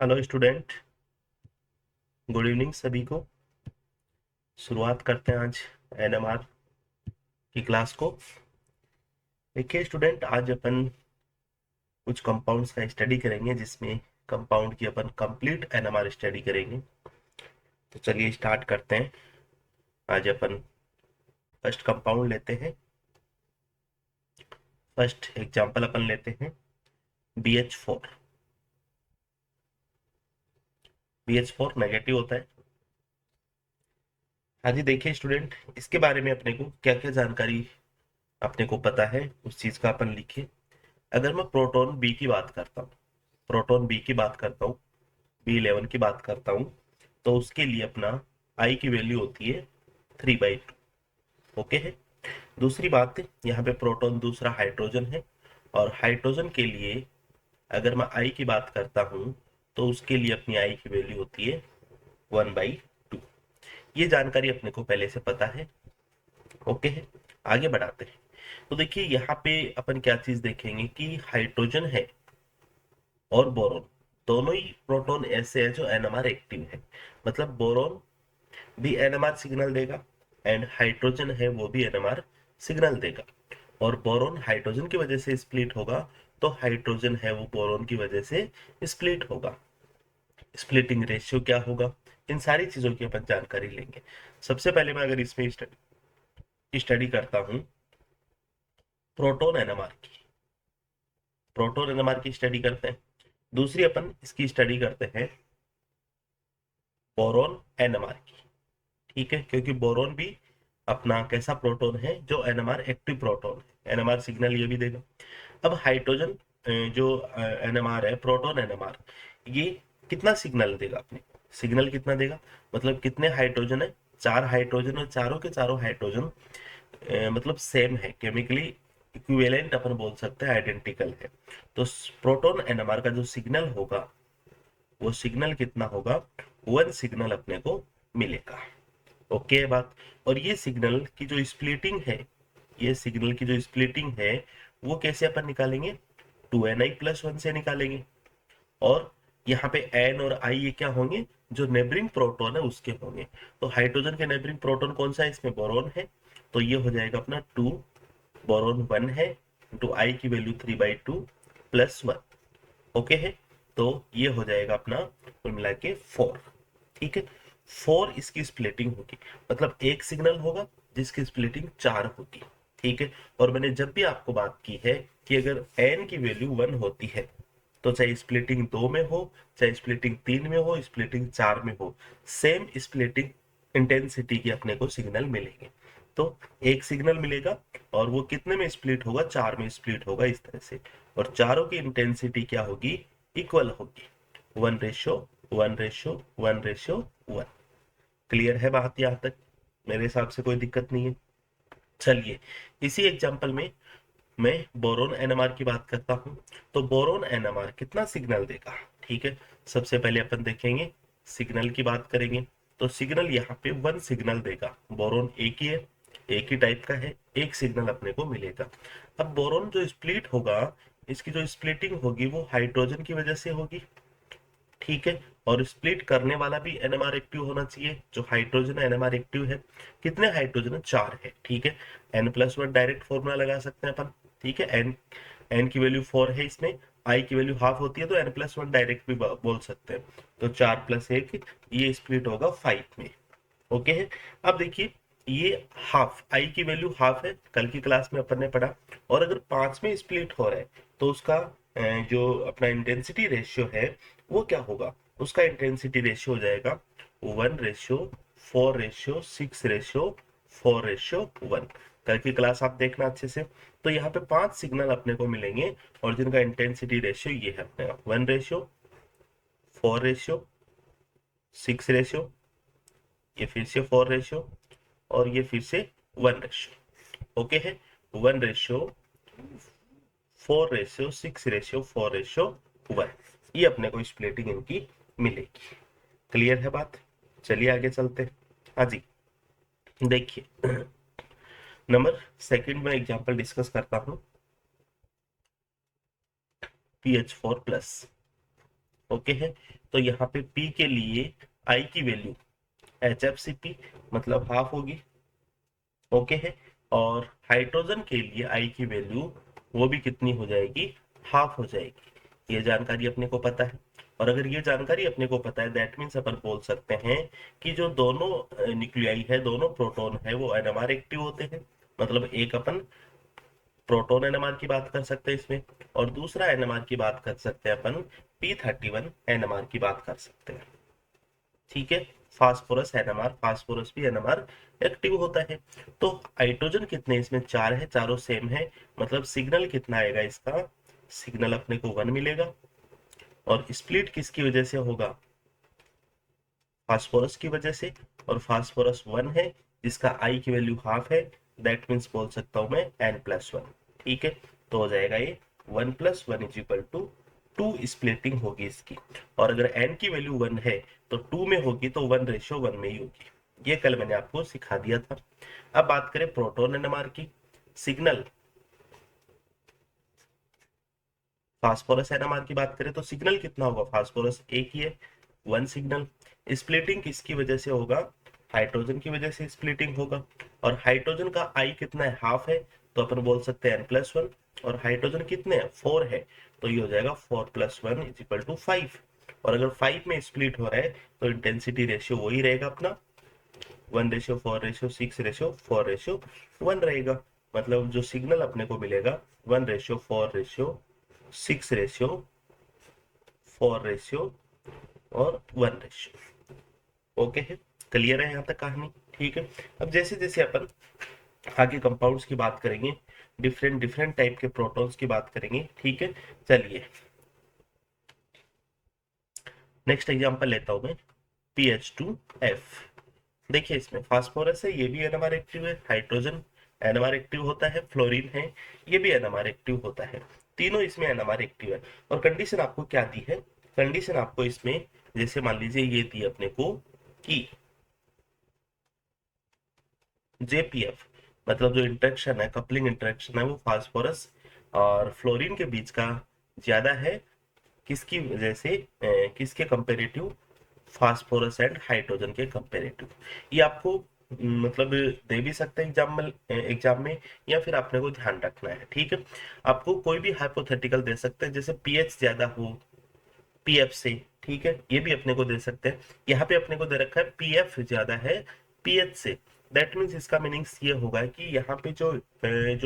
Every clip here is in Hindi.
हेलो स्टूडेंट, गुड इवनिंग सभी को। शुरुआत करते हैं आज एनएमआर की क्लास को। देखिए स्टूडेंट, आज अपन कुछ कंपाउंड्स का स्टडी करेंगे जिसमें कंपाउंड की अपन कंप्लीट एनएमआर स्टडी करेंगे। तो चलिए स्टार्ट करते हैं। आज अपन फर्स्ट कंपाउंड लेते हैं। फर्स्ट एग्जांपल अपन लेते हैं BH4। BH4 नेगेटिव होता है। हाँ जी, देखिए स्टूडेंट, इसके बारे में अपने को क्या क्या जानकारी अपने को पता है उस चीज का अपन लिखिए। अगर मैं प्रोटॉन बी की बात करता हूँ, प्रोटॉन बी की बात करता हूँ, B11 की बात करता हूँ, तो उसके लिए अपना आई की वैल्यू होती है 3/2। ओके है। दूसरी बात, यहाँ पे प्रोटॉन दूसरा हाइड्रोजन है, और हाइड्रोजन के लिए अगर मैं आई की बात करता हूँ तो उसके लिए अपनी आई की वैल्यू होती है 1/2। ये जानकारी अपने को पहले से पता है। ओके है। आगे बढ़ाते हैं। तो देखिए यहाँ पे अपन क्या चीज देखेंगे कि हाइड्रोजन है और बोरोन, दोनों ही प्रोटॉन ऐसे हैं जो एनएमआर एक्टिव है। मतलब बोरोन भी एनएमआर सिग्नल देगा एंड हाइड्रोजन है वो भी एनएमआर सिग्नल देगा। और बोरोन हाइड्रोजन की वजह से स्प्लिट होगा तो हाइड्रोजन है वो बोरोन की वजह से स्प्लिट होगा। स्प्लिटिंग रेशियो क्या होगा, इन सारी चीजों की अपन जानकारी लेंगे। सबसे पहले मैं अगर इसमें स्टडी करता हूँ प्रोटोन एनएमआर की, प्रोटोन एनएमआर की स्टडी करते हैं। दूसरी अपन इसकी स्टडी करते हैं बोरोन एनएमआर की। ठीक है, क्योंकि बोरोन भी अपना कैसा प्रोटॉन है जो एनएमआर एक्टिव प्रोटॉन है, एनएमआर सिग्नल ये भी देगा। अब हाइड्रोजन जो एनएमआर है, प्रोटॉन एनएमआर, ये कितना सिग्नल देगा अपने, सिग्नल कितना देगा, मतलब कितने हाइड्रोजन है, 4 हाइड्रोजन, और चारों के चारों हाइड्रोजन मतलब सेम है, केमिकली इक्विवेलेंट अपन बोल सकते हैं, आइडेंटिकल है। तो प्रोटॉन एनएमआर का जो सिग्नल होगा वो सिग्नल कितना होगा, 1 सिग्नल अपने को मिलेगा। ओके है बात। और ये सिग्नल की जो स्प्लिटिंग है, ये सिग्नल की जो स्प्लिटिंग है वो कैसे अपन निकालेंगे, 2Ni+1 से निकालेंगे। और यहाँ पे N और I ये क्या होंगे, जो नेबरिंग प्रोटॉन है उसके होंगे। तो हाइड्रोजन के नेबरिंग प्रोटॉन कौन सा है, इसमें बोरोन है, तो ये हो जाएगा अपना 2, बोरोन 1 है, इंटू आई की वैल्यू 3/2 +1। ओके है। तो ये हो जाएगा अपना कुल मिला के 4। ठीक है, 4 इसकी स्प्लिटिंग होगी, मतलब एक सिग्नल होगा जिसकी स्प्लिटिंग 4 होगी। ठीक है। और मैंने जब भी आपको बात की है कि अगर n की वैल्यू 1 होती है तो चाहे स्प्लिटिंग 2 में हो, चाहे स्प्लिटिंग 3 में हो, स्प्लिटिंग 4 में हो, सेम स्प्लिटिंग इंटेंसिटी की अपने को सिग्नल मिलेंगे। तो एक सिग्नल मिलेगा और वो कितने में स्प्लिट होगा, 4 में स्प्लिट होगा इस तरह से। और चारों की इंटेंसिटी क्या होगी, इक्वल होगी, 1:1:1:1। क्लियर है बात यहाँ तक, मेरे हिसाब से कोई दिक्कत नहीं है। चलिए इसी एग्जांपल में मैं बोरोन एनएमआर की बात करता हूं। तो बोरोन एनएमआर कितना सिग्नल देगा, ठीक है। सबसे पहले अपन देखेंगे, सिग्नल की बात करेंगे। तो सिग्नल यहाँ पे 1 सिग्नल देगा, बोरोन एक ही है, एक ही टाइप का है, एक सिग्नल अपने को मिलेगा। अब बोरोन जो स्प्लिट होगा, इसकी जो स्प्लिटिंग होगी वो हाइड्रोजन की वजह से होगी। ठीक है। और स्प्लिट करने वाला भी एनएमआर एक्टिव होना चाहिए, जो हाइड्रोजन एनएमआर एक्टिव है। कितने हाइड्रोजन है, 4 है। ठीक है। N+1 डायरेक्ट फॉर्मूला लगा सकते हैं अपन। ठीक है, एन की वैल्यू 4 है, इसमें आई की वैल्यू हाफ होती है, तो N+1 डायरेक्ट भी बोल सकते हैं। तो 4+1, ये स्प्लिट होगा 5 में। ओके है। अब देखिए ये हाफ, आई की वैल्यू हाफ है, कल की क्लास में अपन ने पढ़ा। और अगर 5 में स्प्लिट हो रहा है तो उसका जो अपना इंटेंसिटी रेशियो है वो क्या होगा, उसका इंटेंसिटी रेशियो हो जाएगा 1:4:6:4:1। कल की क्लास आप देखना अच्छे से। तो यहाँ पे 5 सिग्नल अपने को मिलेंगे और जिनका इंटेंसिटी रेशियो ये है अपने 1:4:6:4, ये फिर से 4 और ये फिर से 1। ओके है, 1:4:6:4:1, ये अपने को स्प्लिटिंग इनकी मिलेगी। क्लियर है बात। चलिए आगे चलते हैं। हाँ जी, देखिए नंबर सेकंड में एग्जांपल डिस्कस करता हूं, PH4+। ओके है। तो यहाँ पे P के लिए I की वैल्यू HFCP मतलब हाफ होगी। ओके है। और हाइड्रोजन के लिए I की वैल्यू वो भी कितनी हो जाएगी, हाफ हो जाएगी। ये जानकारी अपने को पता है। और अगर ये जानकारी अपने को पता है दैट मीन्स अपन बोल सकते हैं कि जो दोनों न्यूक्लियाई है, दोनों प्रोटॉन है, वो एनएमआर एक्टिव होते हैं। मतलब एक अपन प्रोटॉन एनएमआर की बात कर सकते हैं इसमें, और दूसरा एनएमआर की बात कर सकते हैं अपन P31 एनएमआर की बात कर सकते हैं। ठीक है। फास्फोरस एनएमआर, फास्फोरस भी एनएमआर एक्टिव होता है। तो हाइड्रोजन कितने इसमें, चार है, चारों सेम है। मतलब सिग्नल कितना आएगा इसका, सिग्नल अपने को 1 मिलेगा। और स्प्लिट किसकी वजह से होगा, फास्फोरस की वजह से। और फास्फोरस 1 है जिसका आई की वैल्यू हाफ है। दैट मीन्स बोल सकता हूं मैं n+1। ठीक है। तो हो जाएगा ये 1+1 इज इक्वल टू 2 स्प्लिटिंग होगी इसकी। और अगर n की वैल्यू 1 है तो 2 में होगी तो 1:1 में ही होगी। ये कल मैंने आपको सिखा दिया था। अब बात करें प्रोटॉन एनएमआर की। सिग्नल, फास्फोरस एनएमआर की बात करें तो सिग्नल कितना होगा, फास्फोरस एक ही है, 1 सिग्नल। स्प्लिटिंग किसकी वजह से होगा, हाइड्रोजन की वजह से स्प्लिटिंग होगा। और हाइड्रोजन का आई कितना है, हाफ है। तो अपन बोल सकते हैं n+1। और हाइड्रोजन कितने हैं, 4 है। तो ये हो जाएगा 4+1 इज इक्वल टू 5। और अगर 5 में स्प्लिट हो रहा है तो इंटेंसिटी रेशियो वही रहेगा अपना, 1:4:6:4:1 रहेगा। मतलब जो सिग्नल अपने को मिलेगा 1:4:6 और 1:। ओके है, क्लियर है यहाँ तक कहानी। ठीक है। अब जैसे जैसे अपन आगे कंपाउंड्स की बात करेंगे, डिफरेंट डिफरेंट टाइप के प्रोटॉन्स की बात करेंगे। ठीक है। चलिए नेक्स्ट एग्जांपल लेता हूं मैं, PH2F। देखिए इसमें फास्फोरस है, ये भी एनएमआर एक्टिव है। हाइड्रोजन एनएमआर एक्टिव होता है। फ्लोरीन है, ये भी एनएमआर एक्टिव होता है। तीनों इसमें एनएमआर एक्टिव है। और कंडीशन आपको क्या दी है, कंडीशन आपको इसमें जैसे मान लीजिए ये दी अपने को कि JPF मतलब जो इंटरेक्शन है, कपलिंग इंटरेक्शन है, वो फास्फोरस और फ्लोरीन के बीच का ज्यादा है। किसकी वजह से, किसके कंपेरेटिव, फास्फोरस एंड हाइड्रोजन के कंपेरेटिव। ये आपको मतलब दे भी सकते हैं एग्जाम में या फिर आपने को ध्यान रखना है। ठीक है। आपको कोई भी हाइपोथेटिकल दे सकते हैं, जैसे पीएच ज्यादा हो पीएफ से। ठीक है, ये भी अपने को दे सकते हैं। यहाँ पे अपने को दे रखा है पीएफ ज्यादा है पीएच से। दैट मीन्स इसका मीनिंग्स ये होगा कि यहाँ पे जो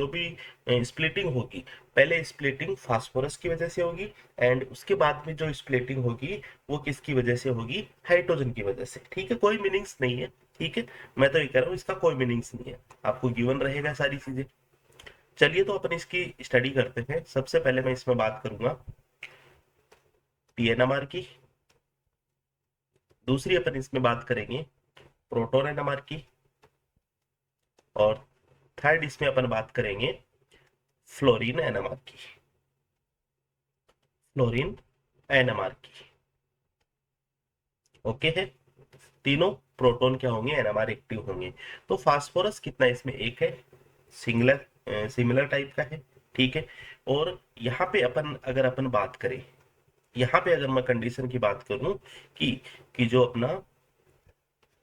भी स्प्लिटिंग होगी, पहले स्प्लिटिंग फास्फोरस की वजह से होगी एंड उसके बाद में जो स्प्लिटिंग होगी वो किसकी वजह से होगी, हाइड्रोजन की वजह से। ठीक है, कोई मीनिंग्स नहीं है। ठीक है, मैं तो ये कह रहा हूँ इसका कोई मीनिंग्स नहीं है, आपको गिवन रहेगा सारी चीजें। चलिए तो अपन इसकी स्टडी करते हैं। सबसे पहले मैं इसमें बात करूंगा पीएनएमआर की। दूसरी अपन इसमें बात करेंगे प्रोटॉन एनएमआर की। और थर्ड इसमें अपन बात करेंगे फ्लोरीन एनएमआर की, फ्लोरीन एनएमआर की। ओके है, तीनों प्रोटॉन क्या होंगे, एनएमआर एक्टिव होंगे। तो फास्फोरस कितना इसमें, एक है, सिंगुलर सिमिलर टाइप का है। ठीक है। और यहाँ पे अपन अगर अपन बात करें, यहाँ पे अगर मैं कंडीशन की बात करूं कि जो अपना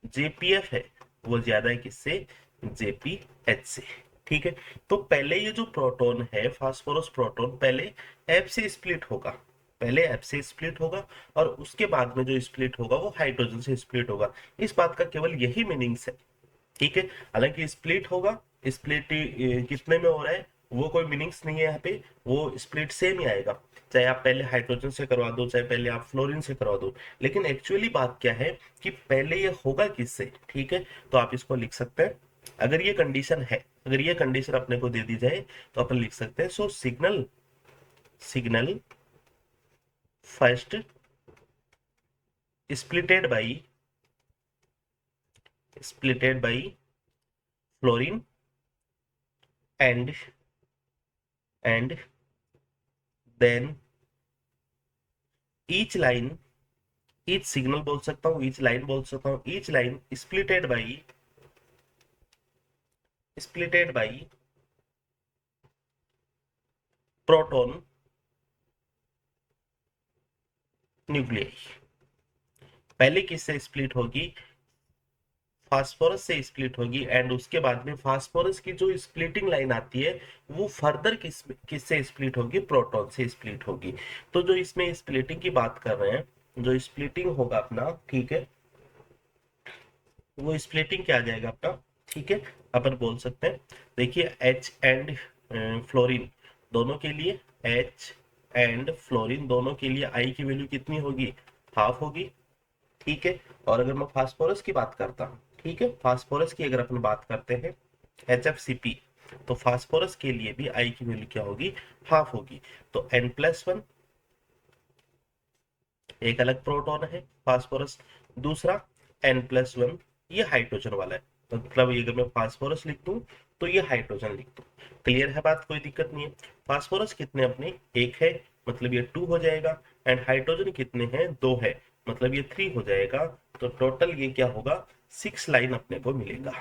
JPF है वो ज्यादा है किससे, JPH से। ठीक है। तो पहले ये जो प्रोटॉन है, फास्फोरस प्रोटॉन, पहले F से स्प्लिट होगा, पहले F से स्प्लिट होगा। और उसके बाद में जो स्प्लिट होगा वो हाइड्रोजन से स्प्लिट होगा। इस बात का केवल यही मीनिंग्स है। ठीक है। हालांकि स्प्लिट होगा, स्प्लिट कितने में हो रहा है वो कोई मीनिंग्स नहीं है यहाँ पे, वो स्प्लिट सेम ही आएगा। चाहे आप पहले हाइड्रोजन से करवा दो, चाहे पहले आप फ्लोरीन से करवा दो। लेकिन एक्चुअली बात क्या है कि पहले ये होगा किससे। ठीक है। तो आप इसको लिख सकते हैं, अगर ये कंडीशन है, अगर ये कंडीशन अपने को दे दी जाए तो अपन लिख सकते हैं, so signal, signal first splitted by, splitted by fluorine and and then each line, each signal बोल सकता हूँ, ईच लाइन बोल सकता हूँ, each line splitted by, splitted by proton nuclei. पहले किससे स्प्लिट होगी? फास्फोरस से स्प्लिट होगी, एंड उसके बाद में फास्फोरस की जो स्प्लिटिंग लाइन आती है वो फर्दर किससे स्प्लिट होगी? प्रोटॉन से स्प्लिट होगी। तो जो इसमें स्प्लिटिंग की बात कर रहे हैं, जो स्प्लिटिंग होगा अपना, ठीक है, वो स्प्लिटिंग क्या आ जाएगा अपना, ठीक है, अपन बोल सकते हैं, देखिए एच एंड फ्लोरीन दोनों के लिए, एच एंड फ्लोरीन दोनों के लिए आई की वैल्यू कितनी होगी? हाफ होगी, ठीक है। और अगर मैं फास्फोरस की बात करता हूँ, ठीक है, फास्फोरस की अगर अपन बात करते हैं HFCP, तो फास्फोरस के लिए भी आई की वैल्यू क्या होगी? हाफ होगी। तो N+1 एक अलग प्रोटॉन है फास्फोरस, दूसरा N+1 ये हाइड्रोजन वाला है। मतलब अगर मैं फास्फोरस लिख दूं तो ये हाइड्रोजन लिख दूं। क्लियर है बात? कोई दिक्कत नहीं है। फास्फोरस कितने अपने? एक है, मतलब ये 2 हो जाएगा, एंड हाइड्रोजन कितने हैं? 2 है, मतलब ये 3 हो जाएगा। तो टोटल ये क्या होगा? 6 लाइन अपने को मिलेगा,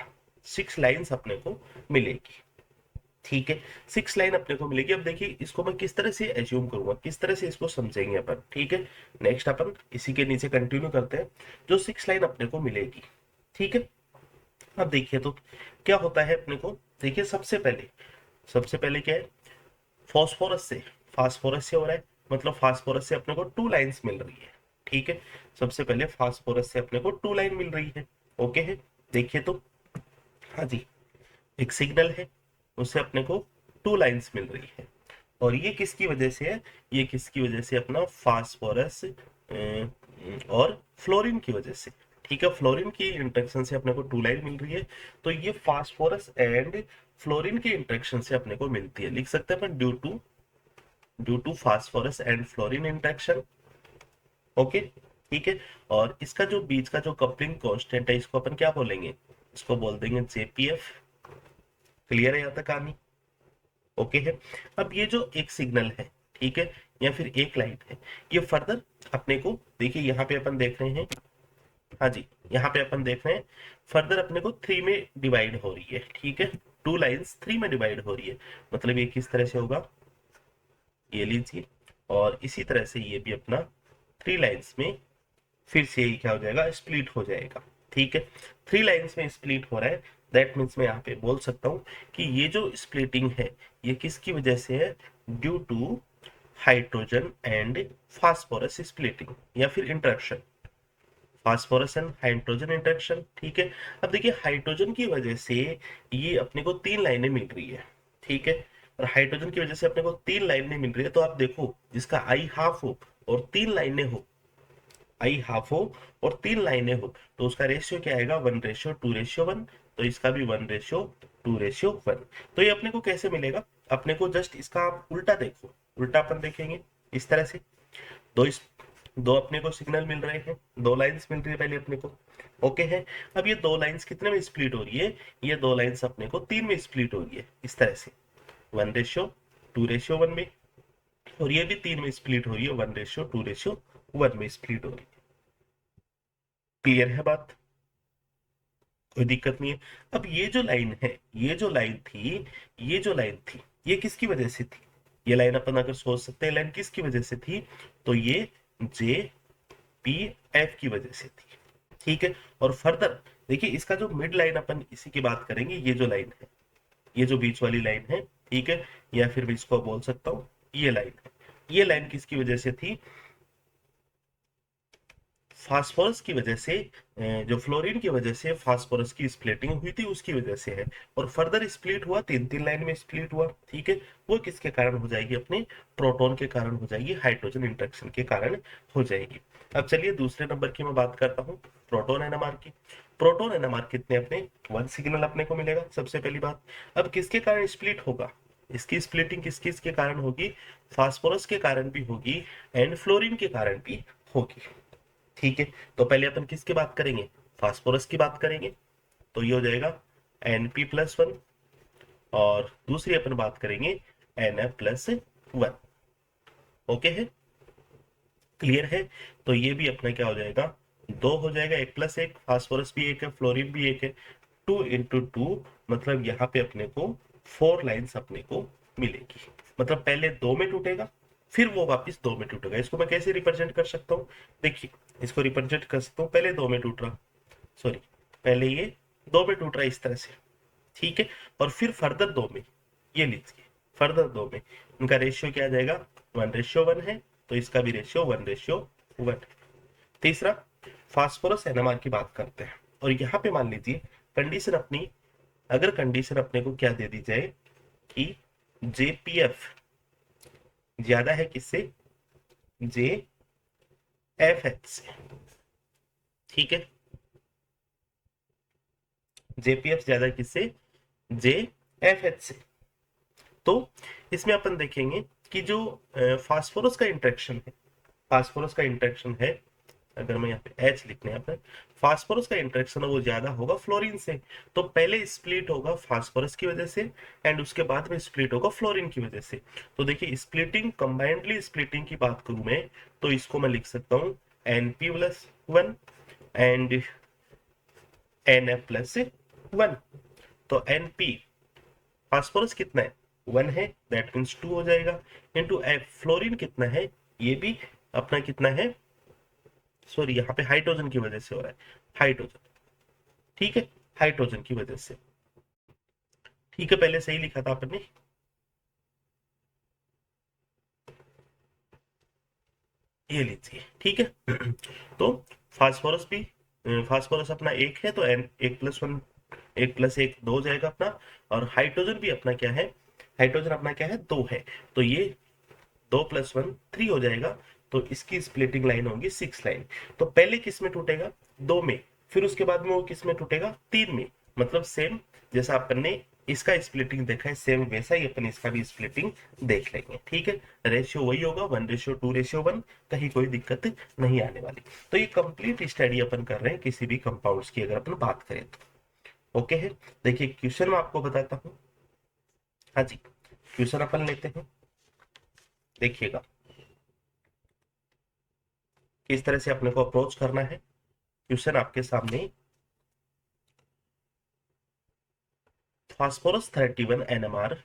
6 लाइन्स अपने को मिलेगी, ठीक है। 6 लाइन अपने को मिलेगी। अब देखिए इसको मैं किस तरह से एज्यूम करूंगा, किस तरह से इसको समझेंगे अपन, ठीक है। नेक्स्ट अपन इसी के नीचे कंटिन्यू करते हैं। जो 6 लाइन अपने को मिलेगी, ठीक है। अब देखिए तो क्या होता है अपने को, देखिए सबसे पहले क्या है? फॉस्फोरस से, फास्फोरस से हो रहा है, मतलब फास्फोरस से अपने को 2 लाइन्स मिल रही है, ठीक है। सबसे पहले फास्फोरस से अपने को 2 लाइन मिल रही है, ओके है। देखिए तो, हाँ जी, एक सिग्नल है, उससे अपने को 2 लाइंस मिल रही है। और ये किसकी वजह से है? ये किसकी वजह से? अपना फास्फोरस और फ्लोरीन की वजह से, ठीक है। फ्लोरीन की इंटरेक्शन से अपने को 2 लाइन मिल रही है। तो ये फास्फोरस एंड फ्लोरीन की इंटरेक्शन से अपने को मिलती है। लिख सकते हैं अपन due to phosphorus and fluorine interaction, okay, ठीक है। और इसका जो बीच का जो कपलिंग कांस्टेंट है, इसको अपन क्या बोलेंगे? इसको बोल देंगे JPF। क्लियर है यहाँ तक कहानी? ओके है। अब ये जो एक सिग्नल है, ठीक है, या फिर एक लाइट है, ये फर्दर अपने को, देखिए यहाँ पे अपन देख रहे हैं, हाँ जी, यहाँ पे अपन देख रहे हैं फर्दर अपने को 3 में डिवाइड हो रही है, ठीक है। 2 लाइंस 3 में डिवाइड हो रही है, मतलब ये किस तरह से होगा? ये लीजिए, और इसी तरह से ये भी अपना 3 लाइंस में फिर से ये क्या हो जाएगा? स्प्लिट हो जाएगा, ठीक है। 3 लाइंस में स्प्लिट हो रहा है, दैट मीन्स मैं यहाँ पे बोल सकता हूँ कि ये जो स्प्लिटिंग है ये किसकी वजह से है? Due to hydrogen and phosphorus splitting, या फिर interaction, phosphorus and hydrogen interaction, ठीक है। अब देखिए हाइड्रोजन की वजह से ये अपने को 3 लाइनें मिल रही है, ठीक है। और हाइड्रोजन की वजह से अपने को 3 लाइनें मिल रही है, तो आप देखो जिसका आई हाफ हो और 3 लाइनें हो, आई हाफ हो और 3 लाइनें हो, तो उसका रेशियो क्या आएगा? 1:2:1। तो इसका भी 1:2:1। तो ये अपने को कैसे मिलेगा? अपने को जस्ट इसका आप उल्टा देखो, उल्टा अपन देखेंगे इस तरह से। दो इस दो अपने को सिग्नल मिल रहे हैं, 2 लाइंस मिल रही है पहले अपने को, ओके है। अब ये 2 लाइंस कितने में स्प्लिट हो रही है? ये 2 लाइंस अपने को 3 में स्प्लिट हो रही है, इस तरह से 1:2:1 में। और ये भी 3 में स्प्लिट हो रही है, 1:2:1 में स्प्लिट हो रही है। क्लियर है बात? कोई दिक्कत नहीं है। अब ये जो लाइन है, ये जो लाइन थी ये किसकी वजह से थी? ये लाइन अपन अगर सोच सकते हैं लाइन किसकी वजह से थी, तो ये JPF की वजह से थी, ठीक है। और फर्दर देखिए इसका जो मिड लाइन अपन इसी की बात करेंगे, ये जो लाइन है, ये जो बीच वाली लाइन है, ठीक है, या फिर मैं इसको बोल सकता हूँ ये लाइन है। ये लाइन किसकी वजह से थी? फास्फोरस की वजह से, जो फ्लोरीन की वजह से फास्फोरस की स्प्लिटिंग हुई थी उसकी वजह से है। और फर्दर स्प्लिट हुआ, 3 लाइन में स्प्लिट हुआ, ठीक है। वो किसके कारण हो जाएगी? अपने प्रोटॉन के कारण हो जाएगी, हाइड्रोजन इंटरेक्शन के कारण हो जाएगी। अब चलिए दूसरे नंबर की मैं बात करता हूँ, प्रोटॉन एनएमआर की। प्रोटॉन एनएमआर कितने अपने? 1 सिग्नल अपने को मिलेगा, सबसे पहली बात। अब किसके कारण स्प्लिट होगा? इसकी स्प्लिटिंग किस किस के कारण होगी? फास्फोरस के कारण भी होगी एंड फ्लोरीन के कारण भी होगी, ठीक है। तो पहले अपन किसकी बात करेंगे? फास्फोरस की बात करेंगे, तो ये हो जाएगा Np+1, और दूसरी अपन बात करेंगे Na+1, ओके है, क्लियर है। तो ये भी अपना क्या हो जाएगा? 2 हो जाएगा, 1+1, फास्फोरस भी एक है, फ्लोरीन भी एक है, 2 × 2, मतलब यहाँ पे अपने को 4 लाइन्स अपने को मिलेगी। मतलब पहले 2 में टूटेगा, फिर वो वापस 2 में टूटेगा। इसको मैं कैसे रिप्रेजेंट कर सकता हूँ, देखिए इसको रिप्रेजेंट कर सकता हूँ, पहले 2 में टूट रहा, सॉरी पहले ये 2 में टूट रहा है इस तरह से, ठीक है, और फिर फर्दर 2 में, ये लीजिए फर्दर 2 में, उनका रेशियो क्या आ जाएगा, 1:1 है, तो इसका भी रेशियो 1:1 है। तीसरा, फास्फोरस एनएमआर की बात करते हैं, और यहाँ पे मान लीजिए कंडीशन अपनी, अगर कंडीशन अपने को क्या दे दी जाए कि जेपीएफ ज्यादा है किससे, जे एफ एच से, ठीक है, जेपीएफ ज्यादा किससे, जे एफ एच से, तो इसमें अपन देखेंगे कि जो फास्फोरस का इंट्रैक्शन है, फास्फोरस का इंट्रैक्शन है, अगर मैं यहाँ पे एच लिखने यहाँ पे, फास्फोरस का इंट्रैक्शन है वो ज्यादा होगा फ्लोरीन से, तो पहले स्प्लिट होगा फास्फोरस की वजह से एंड उसके बाद में स्प्लिट होगा फ्लोरीन की वजह से। तो देखिए स्प्लिटिंग, कंबाइंडली स्प्लिटिंग की बात करूं मैं, तो इसको मैं लिख सकता हूँ Np+1 एंड Na+1। तो Np फास्फोरस कितना है, 1 है, दैट मीन्स 2 हो जाएगा, इंटू एफ फ्लोरीन कितना है, ये भी अपना कितना है, सॉरी यहाँ पे हाइड्रोजन की वजह से हो रहा है, हाइड्रोजन, ठीक है, हाइड्रोजन की वजह से, ठीक है, पहले सही लिखा था आपने, ये लीजिए, ठीक है। तो फास्फोरस भी, फास्फोरस अपना 1 है तो एन 1+1, 1+1 2 हो जाएगा अपना, और हाइड्रोजन भी अपना क्या है, हाइड्रोजन अपना क्या है, 2 है, तो ये 2+1 3 हो जाएगा, तो इसकी स्प्लिटिंग लाइन होगी 6 लाइन। तो पहले किस में टूटेगा, 2 में, फिर उसके बाद में वो किस में टूटेगा, 3 में, मतलब सेम जैसा अपन ने इसका स्प्लिटिंग देखा है सेम वैसा ही अपन इसका भी स्प्लिटिंग देख लेंगे, ठीक है, रेशियो वही होगा 1:2:1, कहीं कोई दिक्कत नहीं आने वाली। तो ये कंप्लीट स्टडी अपन कर रहे हैं किसी भी कंपाउंड्स की अगर अपन बात करें तो, ओके है। देखिए क्वेश्चन मैं आपको बताता हूँ, हाँ जी, क्वेश्चन अपन लेते हैं, देखिएगा किस तरह से अपने को अप्रोच करना है। क्वेश्चन आपके सामने, phosphorus 31 NMR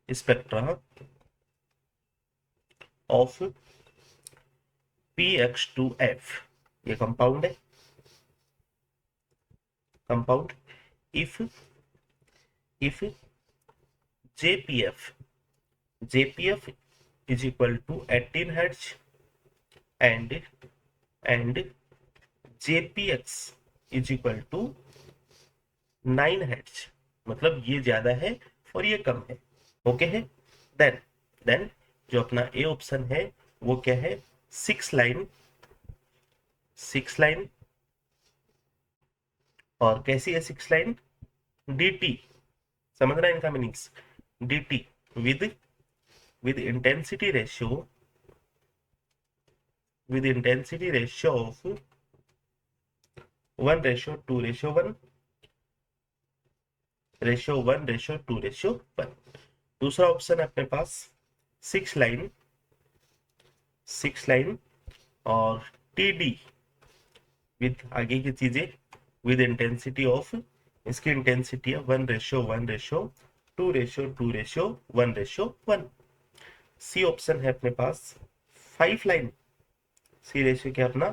spectra of PX2F, ये कंपाउंड है, compound, if if JPF, JPF is equal to 18 hertz and JPX is equal to 9 hertz, मतलब ये ज्यादा है और ये कम है, ओके है। देन देन जो अपना ए ऑप्शन है वो क्या है, 6 लाइन, 6 लाइन, और कैसी है 6 लाइन, DT, समझ रहे हैं इनका meanings, DT with with intensity ratio, with intensity ratio of 1:2:1, ratio 1:2:1। दूसरा ऑप्शन है अपने पास 6 लाइन, 6 लाइन, और TD विद आगे की चीजें, विद इंटेंसिटी ऑफ, इसकी इंटेंसिटी है 1:1:2:1। सी ऑप्शन है अपने पास 5 लाइन, सी रेशियो क्या अपना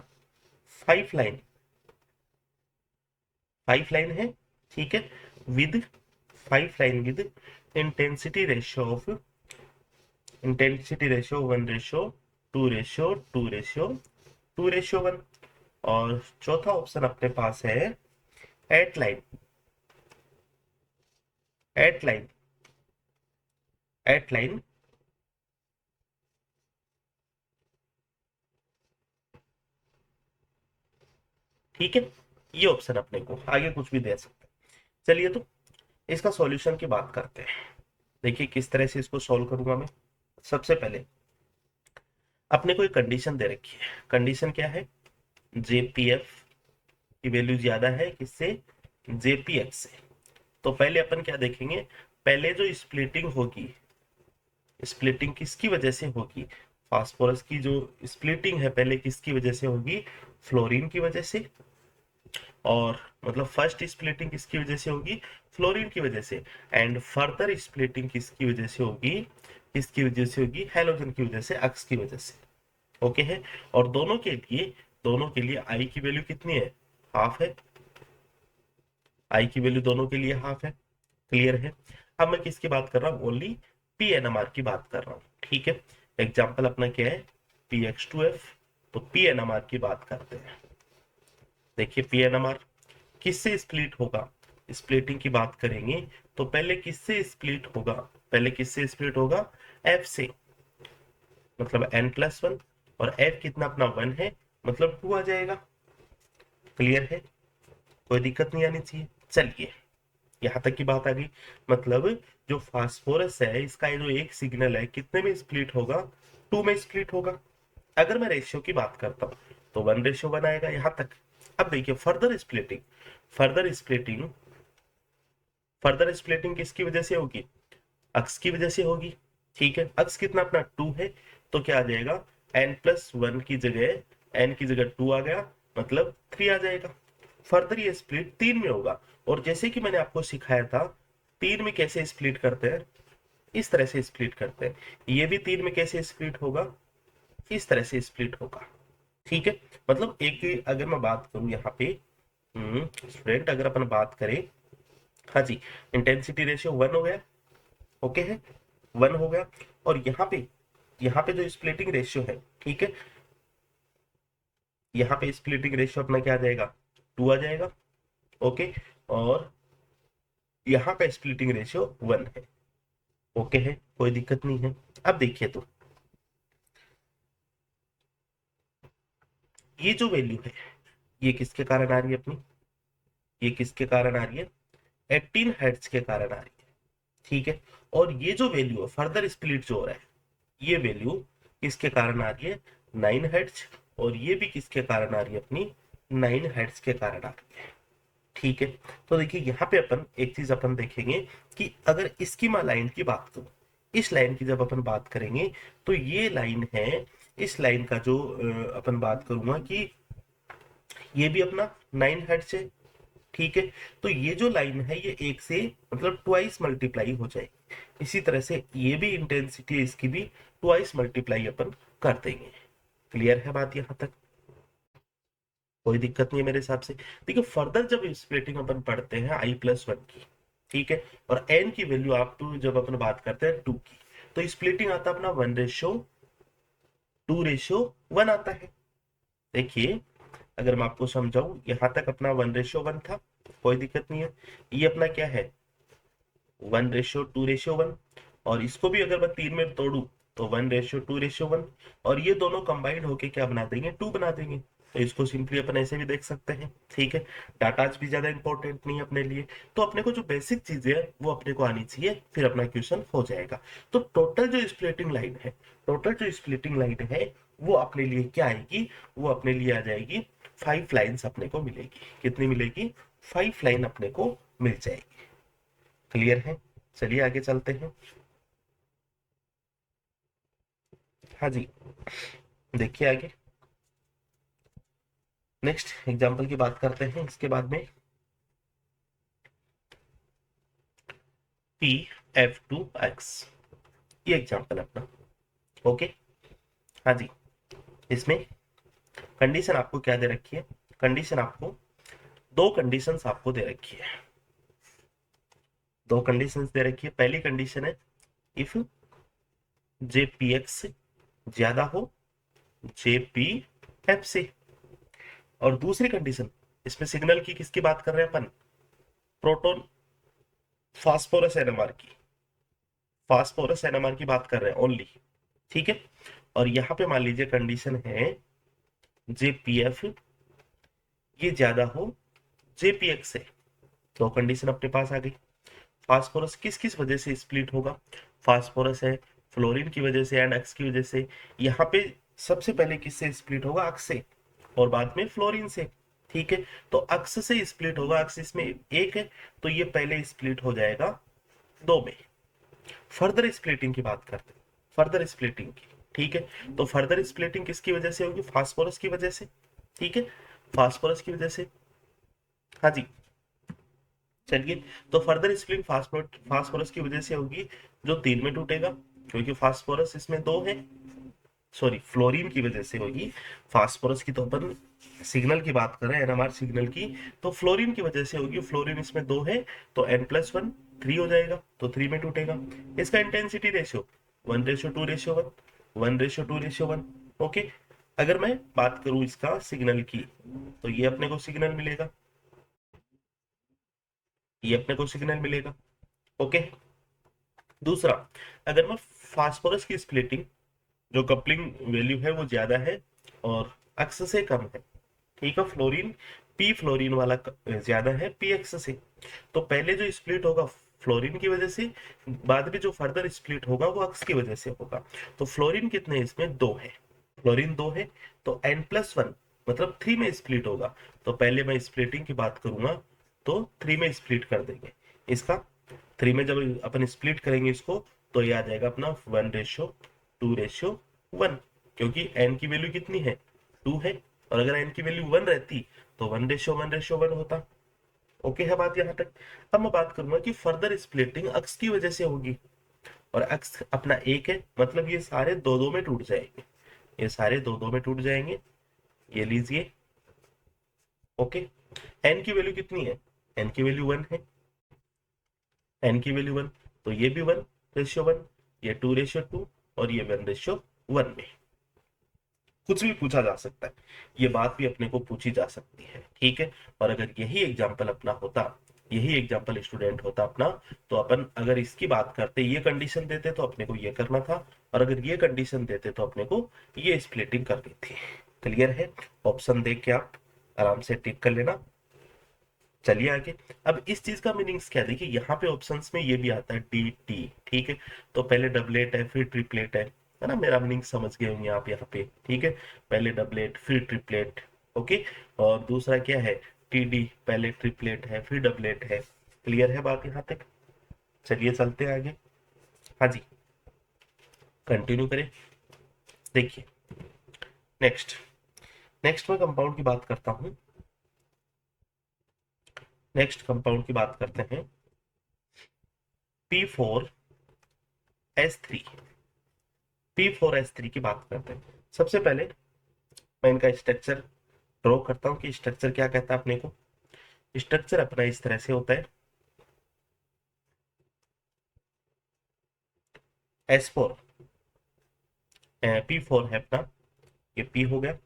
5 लाइन, 5 लाइन है, ठीक है, with 5 line with intensity ratio of, intensity ratio 1:2:2:1, और चौथा ऑप्शन अपने पास है 8 लाइन, 8 लाइन, 8 लाइन, ठीक है, ये ऑप्शन अपने को आगे कुछ भी दे सकते हैं। चलिए तो इसका सॉल्यूशन की बात करते हैं, देखिए किस तरह से इसको सॉल्व करूंगा मैं। सबसे पहले अपने को एक कंडीशन दे रखी है, कंडीशन क्या है, JPF की वैल्यू ज्यादा है किससे, JPX से। तो पहले अपन क्या देखेंगे, पहले जो स्प्लिटिंग होगी, स्प्लिटिंग किसकी वजह से होगी, फास्फोरस की जो स्प्लिटिंग है पहले किसकी वजह से होगी, फ्लोरीन की वजह से, और मतलब फर्स्ट स्प्लिटिंग किसकी वजह से होगी, फ्लोरीन की वजह से, एंड फर्दर स्प्लिटिंग किसकी वजह से होगी, किसकी वजह से होगी, हैलोजन की वजह से, अक्स की वजह से। ओके है। और दोनों के लिए आई की वैल्यू कितनी है, हाफ है। आई की वैल्यू दोनों के लिए हाफ है। क्लियर है। अब मैं किसकी बात कर रहा हूँ, only P N M R की बात कर रहा हूँ। ठीक है। एग्जाम्पल अपना क्या है, पी एक्स टू एफ। तो पी एन एम आर की बात करते हैं। देखिए पी एन एम आर किससे स्प्लिट होगा, स्प्लिटिंग की बात करेंगे तो पहले किससे स्प्लिट होगा, पहले किससे स्प्लिट होगा, एफ से, मतलब एन प्लस वन। और एफ कितना अपना वन है, मतलब टू आ जाएगा। क्लियर है, कोई दिक्कत नहीं आनी चाहिए। चलिए यहां तक की बात आ गई। मतलब जो फास्फोरस है इसका ये जो एक सिग्नल है कितने में स्प्लिट होगा, टू में स्प्लिट होगा। अगर मैं रेशियो की बात करता हूं तो 1:1 आएगा यहां तक। अब देखिए फर्दर स्प्लिटिंग फर्दर स्प्लिटिंग किसकी वजह से होगी, अक्स की वजह से होगी। ठीक है, अक्स कितना अपना टू है, तो क्या आ जाएगा, n+1 की जगह n की जगह टू आ गया, मतलब 3 आ जाएगा। फर्दर ये स्प्लिट 3 में होगा। और जैसे कि मैंने आपको सिखाया था 3 में कैसे स्प्लिट करते हैं, इस तरह से स्प्लिट करते हैं। ये भी 3 में कैसे स्प्लिट होगा, इस तरह से स्प्लिट होगा। ठीक है। मतलब एक अगर मैं बात करूं यहाँ पे, स्टूडेंट अगर अपन बात करें, हाँ जी, इंटेंसिटी रेशियो 1 हो गया। ओके है, 1 हो गया। और यहाँ पे जो स्प्लिटिंग रेशियो है, ठीक है, यहाँ पे स्प्लिटिंग रेशियो अपना क्या आ जाएगा, 2 आ जाएगा। ओके। और यहाँ पे स्प्लिटिंग रेशियो 1 है। ओके है, कोई दिक्कत नहीं है। अब देखिए तो ये जो वैल्यू है ये किसके कारण आ रही है अपनी, ये किसके कारण आ रही है, 18 हर्ट्ज के कारण आ रही है। ठीक है। और ये जो वैल्यू है फर्दर स्प्लिट जो हो रहा है, ये वैल्यू किसके कारण आ रही है, 9 हर्ट्ज। और ये भी किसके कारण आ रही है अपनी, 9 हर्ट्ज के कारण आ रही है। ठीक है। तो देखिए यहाँ पे अपन एक चीज अपन देखेंगे कि अगर इसकी मैं लाइन की बात करूं, इस लाइन की जब अपन बात करेंगे तो ये लाइन है, इस लाइन का जो अपन बात करूंगा कि ये भी अपना 9 हर्ट्ज है। ठीक है। तो ये जो लाइन है ये एक से मतलब ट्वाइस मल्टीप्लाई हो जाएगी। इसी तरह से ये भी इंटेंसिटी है इसकी भी ट्वाइस मल्टीप्लाई अपन कर देंगे। क्लियर है बात यहां तक, कोई दिक्कत नहीं है मेरे हिसाब से। देखिए फर्दर जब स्प्लिटिंग अपन पढ़ते हैं i+1 की, ठीक है, और n की वैल्यू आप टू जब अपन बात करते हैं 2 की, तो स्प्लिटिंग आता है अपना 1:2:1 आता है। देखिए अगर मैं आपको समझाऊं, यहां तक अपना 1:1 था, कोई दिक्कत नहीं है। ये अपना क्या है, 1:2:1। और इसको भी अगर मैं 3 में तोड़ू तो 1:2:1। और ये दोनों कंबाइंड होके क्या बना देंगे, 2 बना देंगे। तो इसको सिंपली अपन ऐसे भी देख सकते हैं। ठीक है। डाटा आज भी ज्यादा इंपॉर्टेंट नहीं है अपने लिए। तो अपने को जो बेसिक चीजें है वो अपने को आनी चाहिए, फिर अपना क्वेश्चन हो जाएगा। तो टोटल जो स्प्लिटिंग लाइन है वो अपने लिए क्या आएगी, वो अपने लिए आ जाएगी 5 लाइन्स अपने को मिलेगी। कितनी मिलेगी, 5 लाइन अपने को मिल जाएगी। क्लियर है। चलिए आगे चलते हैं। हाँ जी, देखिए आगे नेक्स्ट एग्जांपल की बात करते हैं इसके बाद में, P(F)(2)x, ये एग्जांपल अपना। ओके। हाँ जी, इसमें कंडीशन आपको क्या दे रखी है, कंडीशन आपको दो कंडीशंस आपको दे रखी है, दो कंडीशंस दे रखी है। पहली कंडीशन है इफ JPX ज्यादा हो JPF से। और दूसरी कंडीशन, इसमें सिग्नल की किसकी बात कर रहे हैं अपन, प्रोटॉन फास्फोरस एनएमआर की, फास्फोरस एनएमआर की बात कर रहे हैं ओनली। ठीक है। और यहां पे मान लीजिए कंडीशन है JPF ये ज्यादा हो JPX से। तो कंडीशन अपने पास आ गई। फास्फोरस किस किस वजह से स्प्लिट होगा, फास्फोरस है फ्लोरीन की वजह से एंड अक्स की वजह से। यहाँ पे सबसे पहले किससे स्प्लिट होगा, अक्स से, और बाद में फ्लोरीन से। ठीक है। तो अक्स से स्प्लिट होगा, अक्स इसमें एक है तो ये पहले स्प्लिट हो जाएगा 2 में। फर्दर स्प्लिटिंग की बात करते हैं, फर्दर स्प्लिटिंग की। ठीक है। तो फर्दर स्प्लिटिंग किसकी वजह से होगी, फास्फोरस की वजह से। ठीक है, फास्फोरस की वजह से। हाँ जी। चलिए, तो फर्दर स्प्लिटिंग फास्फोरस की वजह से होगी जो 3 में टूटेगा। क्योंकि फास्फोरस इसमें दो है, सॉरी फ्लोरीन की वजह से होगी। फास्फोरस की तो अपन सिग्नल की बात कर रहे हैं, एनएमआर सिग्नल की, तो फ्लोरीन की वजह से होगी। फ्लोरीन इसमें दो है तो n+1 3 हो जाएगा, तो 3 में टूटेगा। इसका इंटेंसिटी रेशियो 1:2:1, 1:2:1। ओके, अगर मैं बात करूं इसका सिग्नल की, तो ये अपने को सिग्नल मिलेगा, ये अपने को सिग्नल मिलेगा। ओके, दूसरा, अगर मैं फास्फोरस की स्प्लिटिंग जो कपलिंग वैल्यू है वो ज्यादा है और अक्स से कम है, ठीक है, फ्लोरीन पी फ्लोरीन वाला ज्यादा है पी एक्स से, तो पहले जो स्प्लिट होगा फ्लोरीन की वजह से, बाद में जो फर्दर स्प्लिट होगा वो अक्स की वजह से होगा। तो फ्लोरीन कितने इसमें दो है, फ्लोरीन दो है, तो n+1 मतलब 3 में स्प्लिट होगा। तो पहले मैं स्प्लिटिंग की बात करूंगा तो 3 में स्प्लिट कर देंगे इसका। 3 में जब अपन स्प्लिट करेंगे इसको, तो ये आ जाएगा अपना 1:2:1, क्योंकि n की वैल्यू कितनी है 2 है, और अगर n की वैल्यू 1 रहती तो 1:1:1 होता। ओके है बात यहाँ तक। अब मैं बात करूंगा कि फर्दर स्प्लिटिंग अक्स की वजह से होगी, और अक्स अपना एक है, मतलब ये सारे दो दो में टूट जाएंगे, ये सारे दो दो में टूट जाएंगे, ये लीजिए। ओके, एन की वैल्यू कितनी है, एन की वैल्यू 1 है, एन की वैल्यू 1, तो ये भी 1:1, ये 2:2 और ये 1:1 में। कुछ भी पूछा जा सकता है, ये बात भी अपने को पूछी जा सकती है, ठीक है। और अगर यही एग्जाम्पल अपना होता, यही एग्जाम्पल स्टूडेंट होता अपना, तो अपन अगर इसकी बात करते, ये कंडीशन देते तो अपने को ये करना था, और अगर ये कंडीशन देते तो अपने को ये स्प्लिटिंग करनी थी। क्लियर है, ऑप्शन देख के आप आराम से टिक कर लेना। चलिए आगे। अब इस चीज का मीनिंग्स क्या है, देखिए यहाँ पे ऑप्शंस में ये भी आता है डी टी, ठीक है, तो पहले डबलेट है फिर ट्रिपलेट है ना, मेरा मीनिंग समझ गए होंगे आप यहाँ पे, ठीक है, पहले डबलेट फिर ट्रिपलेट। ओके, और दूसरा क्या है टी डी, पहले ट्रिपलेट है फिर डबलेट है। क्लियर है बात यहाँ तक, चलिए चलते हैं आगे। हाँ जी, कंटिन्यू करें। देखिए नेक्स्ट, नेक्स्ट मैं कंपाउंड की बात करता हूँ, नेक्स्ट कंपाउंड की बात करते हैं P4S3, P4S3 की बात करते हैं। सबसे पहले मैं इनका स्ट्रक्चर ड्रॉ करता हूँ कि स्ट्रक्चर क्या कहता है अपने को। स्ट्रक्चर अपना इस तरह से होता है, S4 P4 है अपना, ये P हो गया,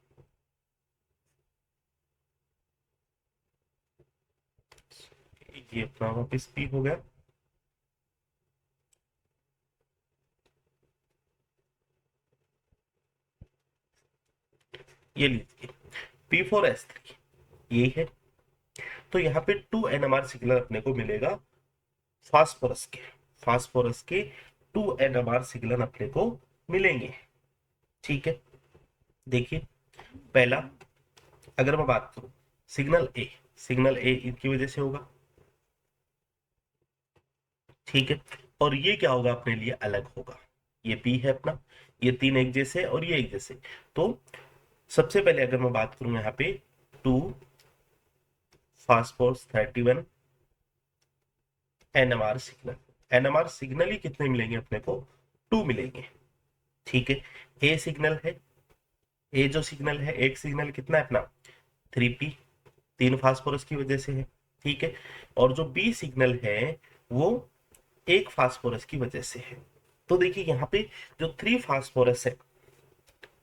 ये अपना वापिस P हो गया, ये लीजिए P4S3 ये है। तो यहाँ पे 2 NMR सिग्नल अपने को मिलेगा फास्फोरस के, फास्फोरस के 2 NMR सिग्नल अपने को मिलेंगे, ठीक है। देखिए पहला, अगर मैं बात करूं सिग्नल ए, सिग्नल ए इनकी वजह से होगा, ठीक है, और ये क्या होगा अपने लिए अलग होगा, ये पी है अपना, ये तीन एक जैसे और ये एक जैसे। तो सबसे पहले अगर मैं बात करूं यहाँ पे 2 phosphorus 31 NMR signal, NMR signal ही कितने मिलेंगे अपने को 2 मिलेंगे, ठीक है। ए सिग्नल है, ए जो सिग्नल है एक सिग्नल कितना है अपना 3p, 3 फास्फोरस की वजह से है, ठीक है, और जो बी सिग्नल है वो एक फास्फोरस की वजह से है। तो देखिए यहाँ पे जो 3 फास्फोरस है,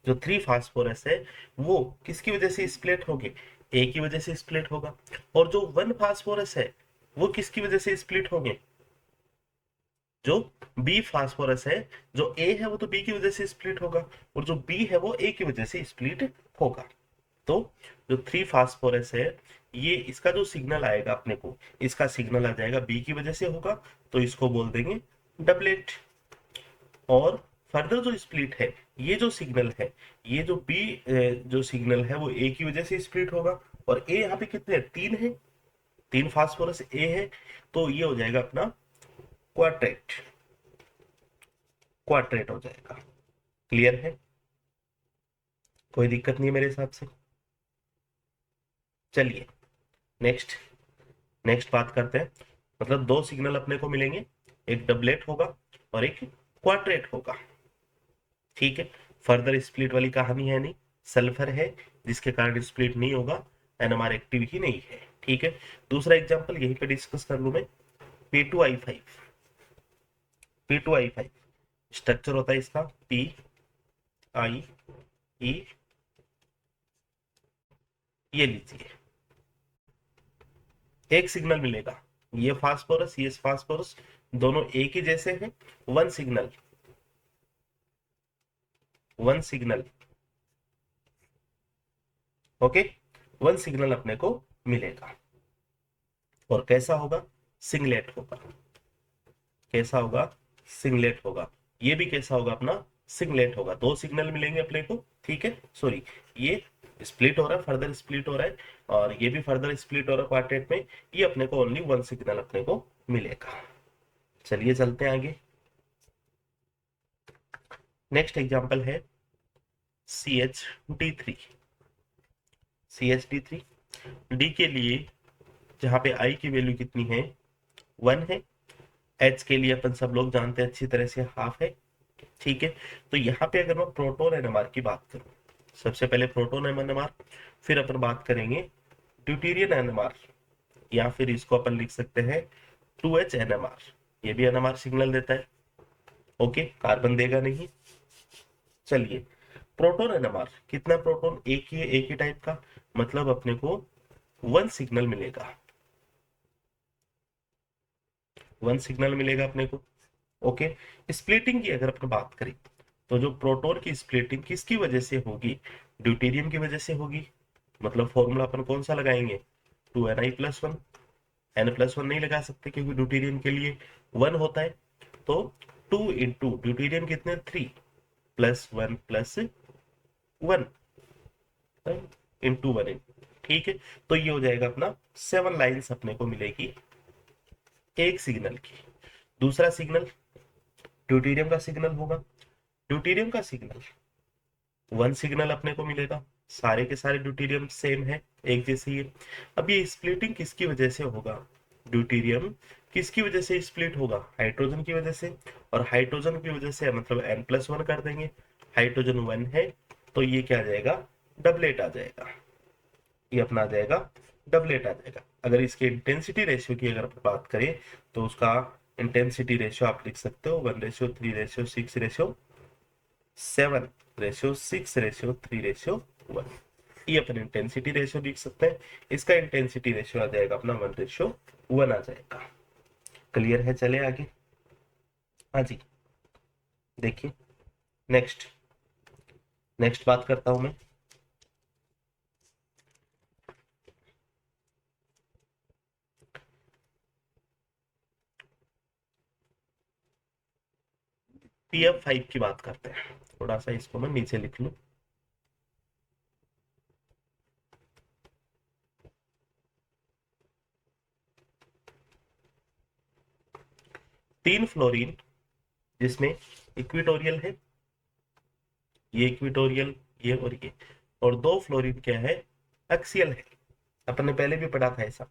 जो 3 फास्फोरस है वो किसकी वजह से स्प्लिट होंगे, ए की वजह से स्प्लिट होगा, और जो 1 फास्फोरस है वो किसकी वजह से स्प्लिट होंगे, जो बी फास्फोरस है, जो ए है वो तो बी की वजह से स्प्लिट होगा, और जो बी है वो ए की वजह से स्प्लिट होगा। तो जो 3 फास्फोरस है, ये इसका जो सिग्नल आएगा अपने को, इसका सिग्नल आ जाएगा बी की वजह से होगा, तो इसको बोल देंगे डबलेट। और फर्दर जो स्प्लिट है, ये जो सिग्नल है, ये जो बी जो सिग्नल है वो ए की वजह से स्प्लिट होगा, और ए यहाँ पे कितने 3 है, 3 फास्फोरस ए है, तो ये हो जाएगा अपना क्वार्टेट, क्वार्टेट हो जाएगा। क्लियर है, कोई दिक्कत नहीं है मेरे हिसाब से। चलिए नेक्स्ट, नेक्स्ट बात करते हैं, मतलब 2 सिग्नल अपने को मिलेंगे, एक डबलेट होगा और एक क्वाड्रेट होगा। ठीक है, फर्दर स्प्लिट वाली कहानी है नहीं, सल्फर है जिसके कारण स्प्लिट नहीं होगा, एनएमआर एक्टिव ही नहीं है। ठीक है, दूसरा एग्जांपल यहीं पे डिस्कस कर लूं मैं, P2I5। P2I5 स्ट्रक्चर होता है इसका PIE, ये लीजिए, एक सिग्नल मिलेगा, ये फास्फोरस ये फास्फोरस दोनों एक ही जैसे हैं, one signal, one signal, okay, one signal अपने को मिलेगा। और कैसा होगा, सिंगलेट होगा। कैसा होगा, सिंगलेट होगा। ये भी कैसा होगा अपना, सिंगलेट होगा। दो सिग्नल मिलेंगे अपने को, ठीक है, सॉरी, ये स्प्लिट हो रहा है, फर्दर स्प्लिट हो रहा है, और ये भी फर्दर स्प्लिट हो रहा है क्वार्टेट में, ये अपने को ओनली वन सिग्नल अपने को मिलेगा। चलिए चलते हैं आगे। नेक्स्ट एग्जांपल है CH3। CH3 डी के लिए जहां पे आई की वैल्यू कितनी है, 1 है। एच के लिए अपन सब लोग जानते हैं अच्छी तरह से, हाफ है। ठीक है, तो यहाँ पे अगर मैं प्रोटोन एनएमआर की बात करूं, सबसे पहले प्रोटोन एनएमआर, फिर अपन बात करेंगे ड्यूटेरियन एनएमआर, या फिर इसको अपन लिख सकते हैं 2H एनएमआर। ये भी एनएमआर सिग्नल देता है, ओके, कार्बन देगा नहीं। चलिए, प्रोटोन एनएमआर, कितना प्रोटोन, एक ही, एक ही टाइप का, मतलब अपने को वन सिग्नल मिलेगा, वन सिग्नल मिलेगा अपने को। ओके, स्प्लिटिंग की अगर अपन बात करें, तो जो प्रोटोन की स्प्लिटिंग किसकी वजह से होगी, ड्यूटेरियम की वजह से होगी। मतलब फॉर्मूला अपन कौन सा लगाएंगे, 2Ni+1। N+1 नहीं लगा सकते क्योंकि ड्यूटेरियम के लिए 1 होता है, तो 2 इंटू ड्यूटेरियम कितने, 3 +1 +1 इंटू 1। ठीक है, तो ये हो जाएगा अपना 7 लाइन्स अपने को मिलेगी एक सिग्नल की। दूसरा सिग्नल ड्यूटेरियम का सिग्नल होगा, ड्यूटेरियम का सिग्नल, वन सिग्नल अपने को मिलेगा, सारे के सारे ड्यूटेरियम सेम है, एक जैसे ही है। अब ये स्प्लिटिंग किसकी वजह से होगा, ड्यूटेरियम किसकी वजह से स्प्लिट होगा, हाइड्रोजन की वजह से, और हाइड्रोजन की वजह से मतलब N+1 कर देंगे, हाइड्रोजन 1 है, तो ये क्या आ जाएगा, डबलेट आ जाएगा, ये अपना आ जाएगा, डबलेट आ जाएगा। अगर इसके इंटेंसिटी रेशियो की अगर बात करें, तो उसका इंटेंसिटी रेशियो आप लिख सकते हो 1:3:6:7:7:6:3:1, ये अपन इंटेंसिटी रेशियो लिख सकते हैं। इसका इंटेंसिटी रेशियो आ जाएगा अपना 1:1 आ जाएगा। क्लियर है, चले आगे। हाँ जी, देखिए, नेक्स्ट नेक्स्ट बात करता हूं मैं, PF5 की बात करते हैं। थोड़ा सा इसको मैं नीचे लिख लूं, तीन फ्लोरीन जिसमें इक्विटोरियल है, ये इक्विटोरियल, ये और ये, और दो फ्लोरीन क्या है, एक्सियल है। अपन ने पहले भी पढ़ा था ऐसा,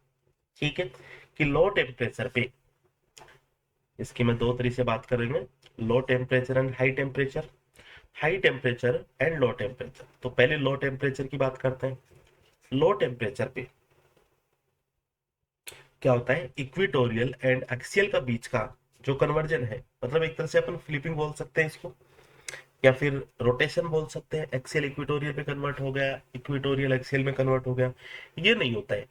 ठीक है, कि लो टेम्परेचर पे, इसकी मैं दो तरीके से बात करेंगे, low temperature and high temperature, high temperature and low temperature. तो पहले लो टेम्परेचर की बात करते हैं। लो टेम्परेचर पे क्या होता है, इक्विटोरियल एंड एक्सियल का बीच का जो कन्वर्जन है, मतलब एक तरह से अपन फ्लिपिंग बोल सकते हैं इसको, या फिर रोटेशन बोल सकते हैं, एक्सियल इक्विटोरियल में कन्वर्ट हो गया, इक्विटोरियल एक्सियल में कन्वर्ट हो गया, ये नहीं होता है।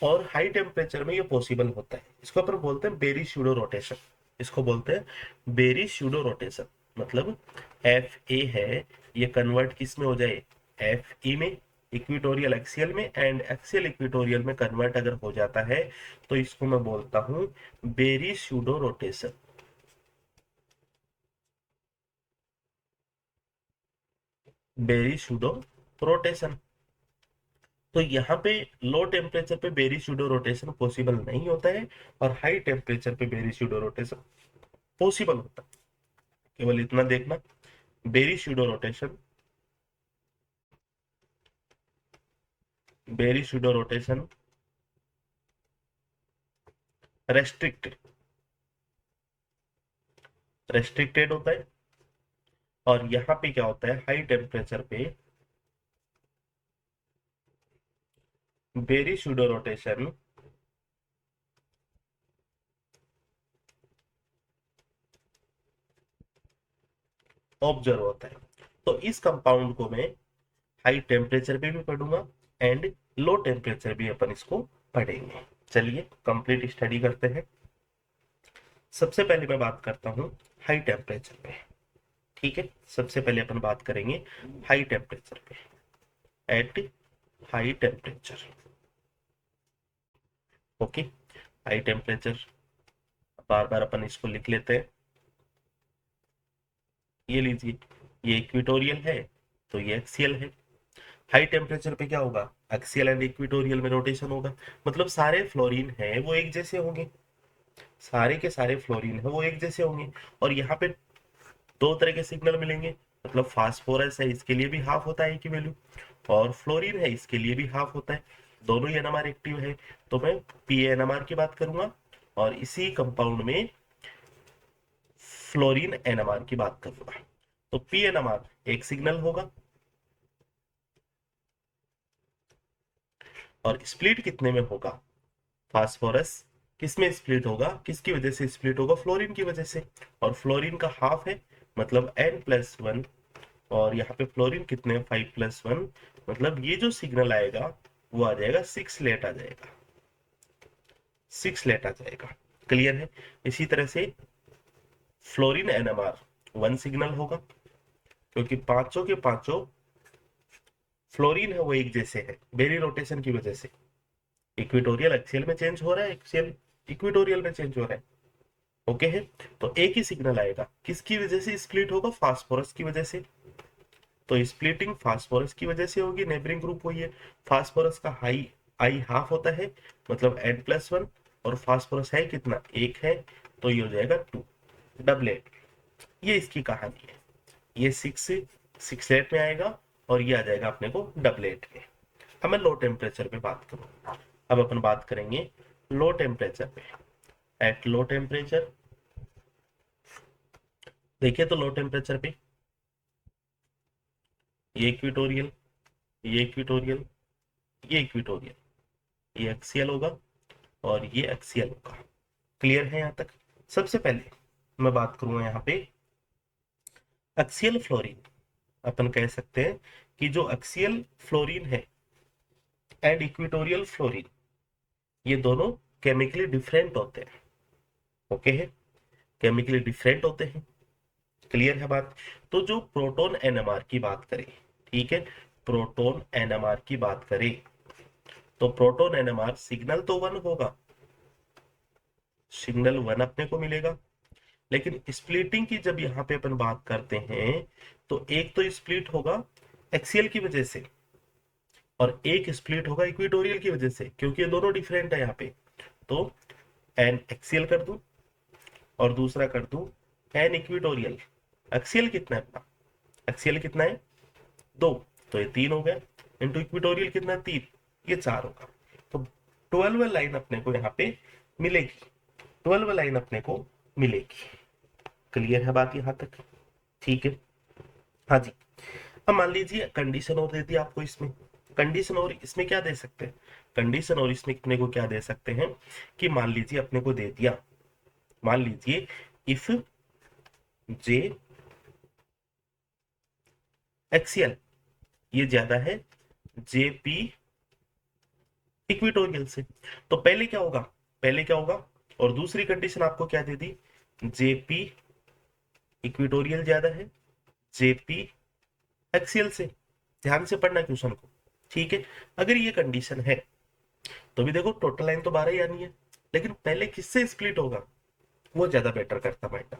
और हाई टेम्परेचर में ये पॉसिबल होता है, इसको अपन बोलते हैं बेरी स्यूडो रोटेशन, इसको बोलते हैं बेरी स्यूडो रोटेशन। मतलब Fa है, ये कन्वर्ट किस में हो जाए, Fe में, इक्विटोरियल एक्सियल में, एंड एक्सियल इक्विटोरियल में कन्वर्ट अगर हो जाता है, तो इसको मैं बोलता हूं Berry pseudo rotation. Berry pseudo rotation. तो यहाँ पे लो टेम्परेचर पे बेरी स्यूडो रोटेशन पॉसिबल नहीं होता है, और हाई टेम्परेचर पे बेरी स्यूडो रोटेशन पॉसिबल होता है। केवल इतना देखना, Berry pseudo rotation, Berry pseudo rotation restricted, restricted होता है, और यहाँ पे क्या होता है, हाई टेम्परेचर पे वेरी सूडो रोटेशन ऑब्जर्व होता है। तो इस कंपाउंड को मैं हाई टेम्परेचर पे भी पढ़ूंगा एंड लो टेम्परेचर भी अपन इसको पढ़ेंगे। चलिए कंप्लीट स्टडी करते हैं। सबसे पहले मैं बात करता हूँ हाई टेम्परेचर पे। ठीक है, सबसे पहले अपन बात करेंगे हाई टेम्परेचर पे। At high temperature, okay, high temperature, बार बार अपन इसको लिख लेते हैं। ये लीजिए, ये इक्वेटोरियल है तो ये एक्सियल है। हाई टेम्परेचर पे क्या होगा, एक्सियल एंड इक्वेटोरियल में रोटेशन होगा, मतलब सारे फ्लोरीन है वो एक जैसे होंगे, सारे के सारे फ्लोरीन है वो एक जैसे होंगे। और यहाँ पे दो तरह के सिग्नल मिलेंगे, मतलब फास्फोरस है इसके लिए भी हाफ होता है की वैल्यू, और फ्लोरीन है इसके लिए भी हाफ होता है। दोनों ही एनएमआर एक्टिव है, तो मैं पी एनएमआर की बात करूंगा, और इसी कंपाउंड में फ्लोरीन एनएमआर की बात करूंगा। तो पी एनएमआर एक सिग्नल होगा, और स्प्लिट कितने में होगा, फास्फोरस किसमें स्प्लिट होगा, किसकी वजह से स्प्लिट होगा, फ्लोरीन की वजह से, और फ्लोरीन का हाफ है मतलब n+1, और यहाँ पे फ्लोरीन कितने 5+1, मतलब ये जो सिग्नल आएगा वो आ जाएगा 6 लेट आ जाएगा, 6 लेट आ जाएगा। क्लियर है। इसी तरह से फ्लोरीन एनएमआर 1 सिग्नल होगा, क्योंकि पांचों के पांचों फ्लोरीन है वो एक जैसे है बेरी रोटेशन की वजह से। इक्वेटोरियल एक्सियल में चेंज हो रहा है, एक्सियल इक्वेटोरियल में चेंज हो रहा है, ओके है। तो एक ही सिग्नल आएगा, किसकी वजह से स्प्लिट होगा, फास्फोरस की वजह से। तो स्प्लिटिंग फास्फोरस की वजह से होगी, नेबरिंग ग्रुप वही है। फास्फोरस का हाई आई हाफ होता है, मतलब n+1, और फास्फोरस है कितना, एक है, तो ये हो जाएगा 2, डबलेट। ये इसकी कहानी है। ये 6 में आएगा, और ये आ जाएगा अपने को डबलेट में। अब मैं लो टेम्परेचर पे बात करूँ। अब अपन बात करेंगे लो टेम्परेचर पे। एट लो टेम्परेचर, देखिए तो लो टेम्परेचर पे ये इक्वेटोरियल, ये इक्वेटोरियल, ये इक्वेटोरियल, ये एक्सियल होगा, और ये एक्सियल होगा। क्लियर है यहाँ तक। सबसे पहले मैं बात करूंगा यहाँ पे एक्सियल फ्लोरीन। अपन कह सकते हैं कि जो एक्सियल फ्लोरीन है एंड इक्वेटोरियल फ्लोरीन, ये दोनों केमिकली डिफरेंट होते हैं, ओके है, केमिकली डिफरेंट होते हैं। क्लियर है बात। तो जो प्रोटॉन एनएमआर की बात करें, ठीक है, प्रोटॉन एनएमआर की बात करें, तो प्रोटॉन एनएमआर सिग्नल तो 1 होगा, सिग्नल 1 अपने को मिलेगा। लेकिन स्प्लिटिंग की जब यहाँ पे अपन बात करते हैं, तो एक तो स्प्लिट होगा एक्सियल की वजह से, और एक स्प्लिट होगा इक्वेटोरियल की वजह से, क्योंकि ये दोनों डिफरेंट है यहाँ पे। तो एन एक्सियल कर दूं, और दूसरा कर दूं एन इक्वेटोरियल। एक्सियल कितना है अपना, एक्सियल कितना है 2, तो ये 3 हो गया, इंटू इक्वेटोरियल कितना है 3, ये 4 होगा। तो 12 लाइन अपने को यहाँ पे मिलेगी, 12 लाइन अपने को मिलेगी। क्लियर है बात यहाँ तक, ठीक है। हाँ जी। अब मान लीजिए कंडीशन और दे दी आपको इसमें, कंडीशन और इसमें क्या दे सकते हैं, कंडीशन और इसमें अपने को क्या दे सकते हैं, कि मान लीजिए अपने को दे दिया, मान लीजिए इफ जे एक्सियल ये ज्यादा है जेपी इक्वेटोरियल से, तो पहले क्या होगा, पहले क्या होगा, और दूसरी कंडीशन आपको क्या दे दी, जेपी इक्वेटोरियल ज्यादा है जेपी एक्सियल से। ध्यान से पढ़ना क्वेश्चन को, ठीक है। अगर ये कंडीशन है तो भी देखो टोटल लाइन तो 12 ही आनी है, लेकिन पहले किससे स्प्लिट होगा वो ज्यादा बेटर करता माइंड।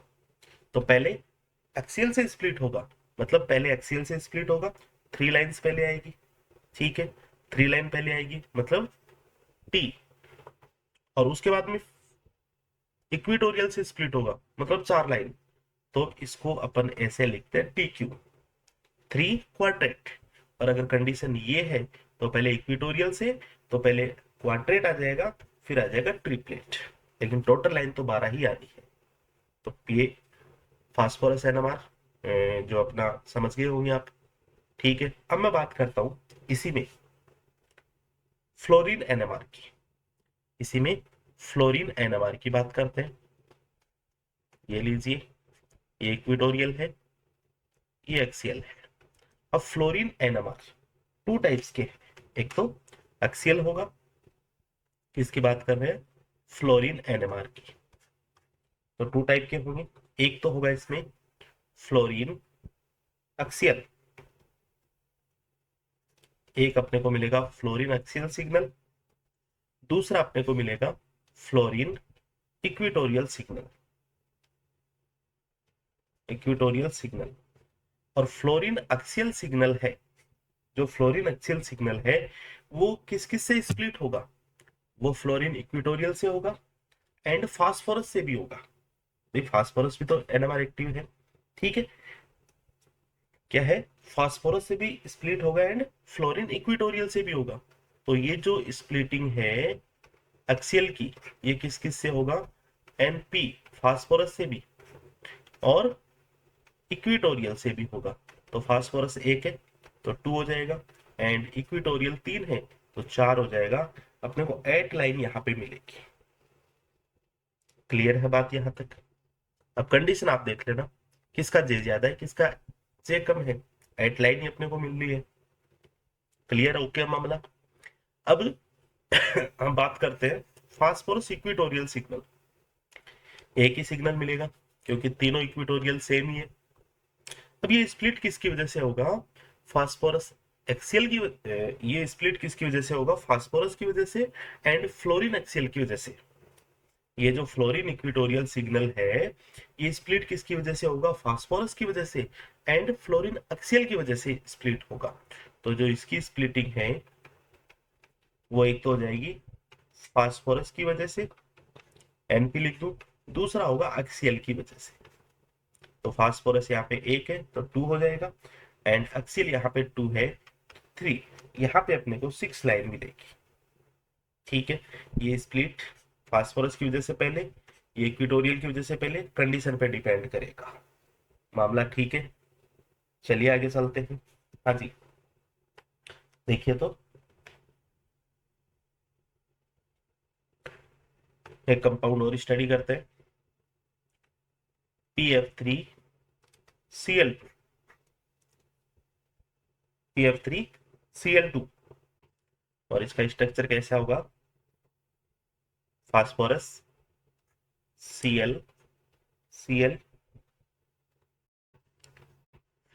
तो पहले एक्सियल से स्प्लिट होगा, मतलब पहले एक्सियल से स्प्लिट होगा, 3 लाइंस पहले आएगी, ठीक है, 3 लाइन पहले आएगी मतलब टी, और उसके बाद में इक्वेटोरियल से स्प्लिट होगा मतलब 4 लाइन, तो इसको अपन ऐसे लिखते हैं टी क्यू, 3 क्वाड्रेट। और अगर कंडीशन ये है तो पहले इक्वेटोरियल से, तो पहले क्वाड्रेट आ जाएगा, फिर आ जाएगा ट्रिपलेट, लेकिन टोटल लाइन तो 12 ही आनी है। तो ये फास्फोरस एनएमआर जो अपना समझ गए होंगे आप। ठीक है, अब मैं बात करता हूं इसी में फ्लोरीन एनएमआर की। इसी में फ्लोरीन एनएमआर की बात करते हैं। ये लीजिए, ये इक्वेटोरियल है, ये एक्सियल है। अब फ्लोरीन एनएमआर टू टाइप्स के हैं। एक तो एक्सियल होगा, किसकी बात कर रहे हैं, फ्लोरीन एनएमआर की। तो टू टाइप के होंगे। एक तो होगा इसमें फ्लोरीन एक्सियल, एक अपने को मिलेगा फ्लोरीन एक्सियल सिग्नल, दूसरा अपने को मिलेगा fluorine equatorial signal. Equatorial signal और फ्लोरीन एक्सियल सिग्नल है, जो फ्लोरीन एक्सियल सिग्नल है वो किस किस से स्प्लिट होगा, वो फ्लोरीन इक्वेटोरियल से होगा एंड फास्फोरस से भी होगा। भाई फास्फोरस भी तो एनएमआर एक्टिव है। ठीक है, क्या है, फास्फोरस से भी स्प्लिट होगा एंड फ्लोरीन इक्वेटोरियल से भी होगा। तो ये जो स्प्लिटिंग है एक्सियल की, ये किस किस से होगा, एनपी फास्फोरस से भी और इक्वेटोरियल से भी होगा। तो फास्फोरस एक है तो टू हो जाएगा एंड इक्वेटोरियल तीन है तो चार हो जाएगा। अपने को एट लाइन यहाँ पे मिलेगी। क्लियर है बात यहाँ तक। अब कंडीशन आप देख लेना, किसका जे ज्यादा है, किसका जे कम है। एट लाइन ही अपने को मिल रही है। क्लियर है, ओके मामला। अब हम बात करते हैं फास्फोरस इक्वेटोरियल सिग्नल। एक ही सिग्नल मिलेगा क्योंकि तीनों इक्वेटोरियल सेम ही है। अब ये स्प्लिट किसकी वजह से होगा, फास्फोरस एक्सियल की ये स्प्लिट किसकी वजह से होगा, फास्फोरस की वजह से एंड फ्लोरीन एक्सियल की वजह से। ये जो फ्लोरीन इक्वेटोरियल सिग्नल है ये स्प्लिट किसकी वजह से होगा, फास्फोरस की वजह से एंड फ्लोरीन एक्सियल की वजह से स्प्लिट होगा। तो जो इसकी स्प्लिटिंग है वो एक तो हो जाएगी फास्फोरस की वजह से, एनपी लिख दूं, दूसरा होगा एक्सियल की वजह से। तो फास्फोरस यहाँ पे एक है तो टू हो जाएगा एंड एक्सियल यहाँ पे टू है थ्री। यहाँ पे अपने को सिक्स लाइन मिलेगी। ठीक है, ये स्प्लिट फास्फोरस की वजह से पहले, ये इक्वेटोरियल की वजह से पहले, कंडीशन पे डिपेंड करेगा मामला। ठीक है, चलिए आगे चलते हैं। हाँ जी, देखिए तो एक कंपाउंड और स्टडी करते हैं, PF3Cl2। PF3Cl2 और इसका स्ट्रक्चर कैसा होगा, फास्फोरस Cl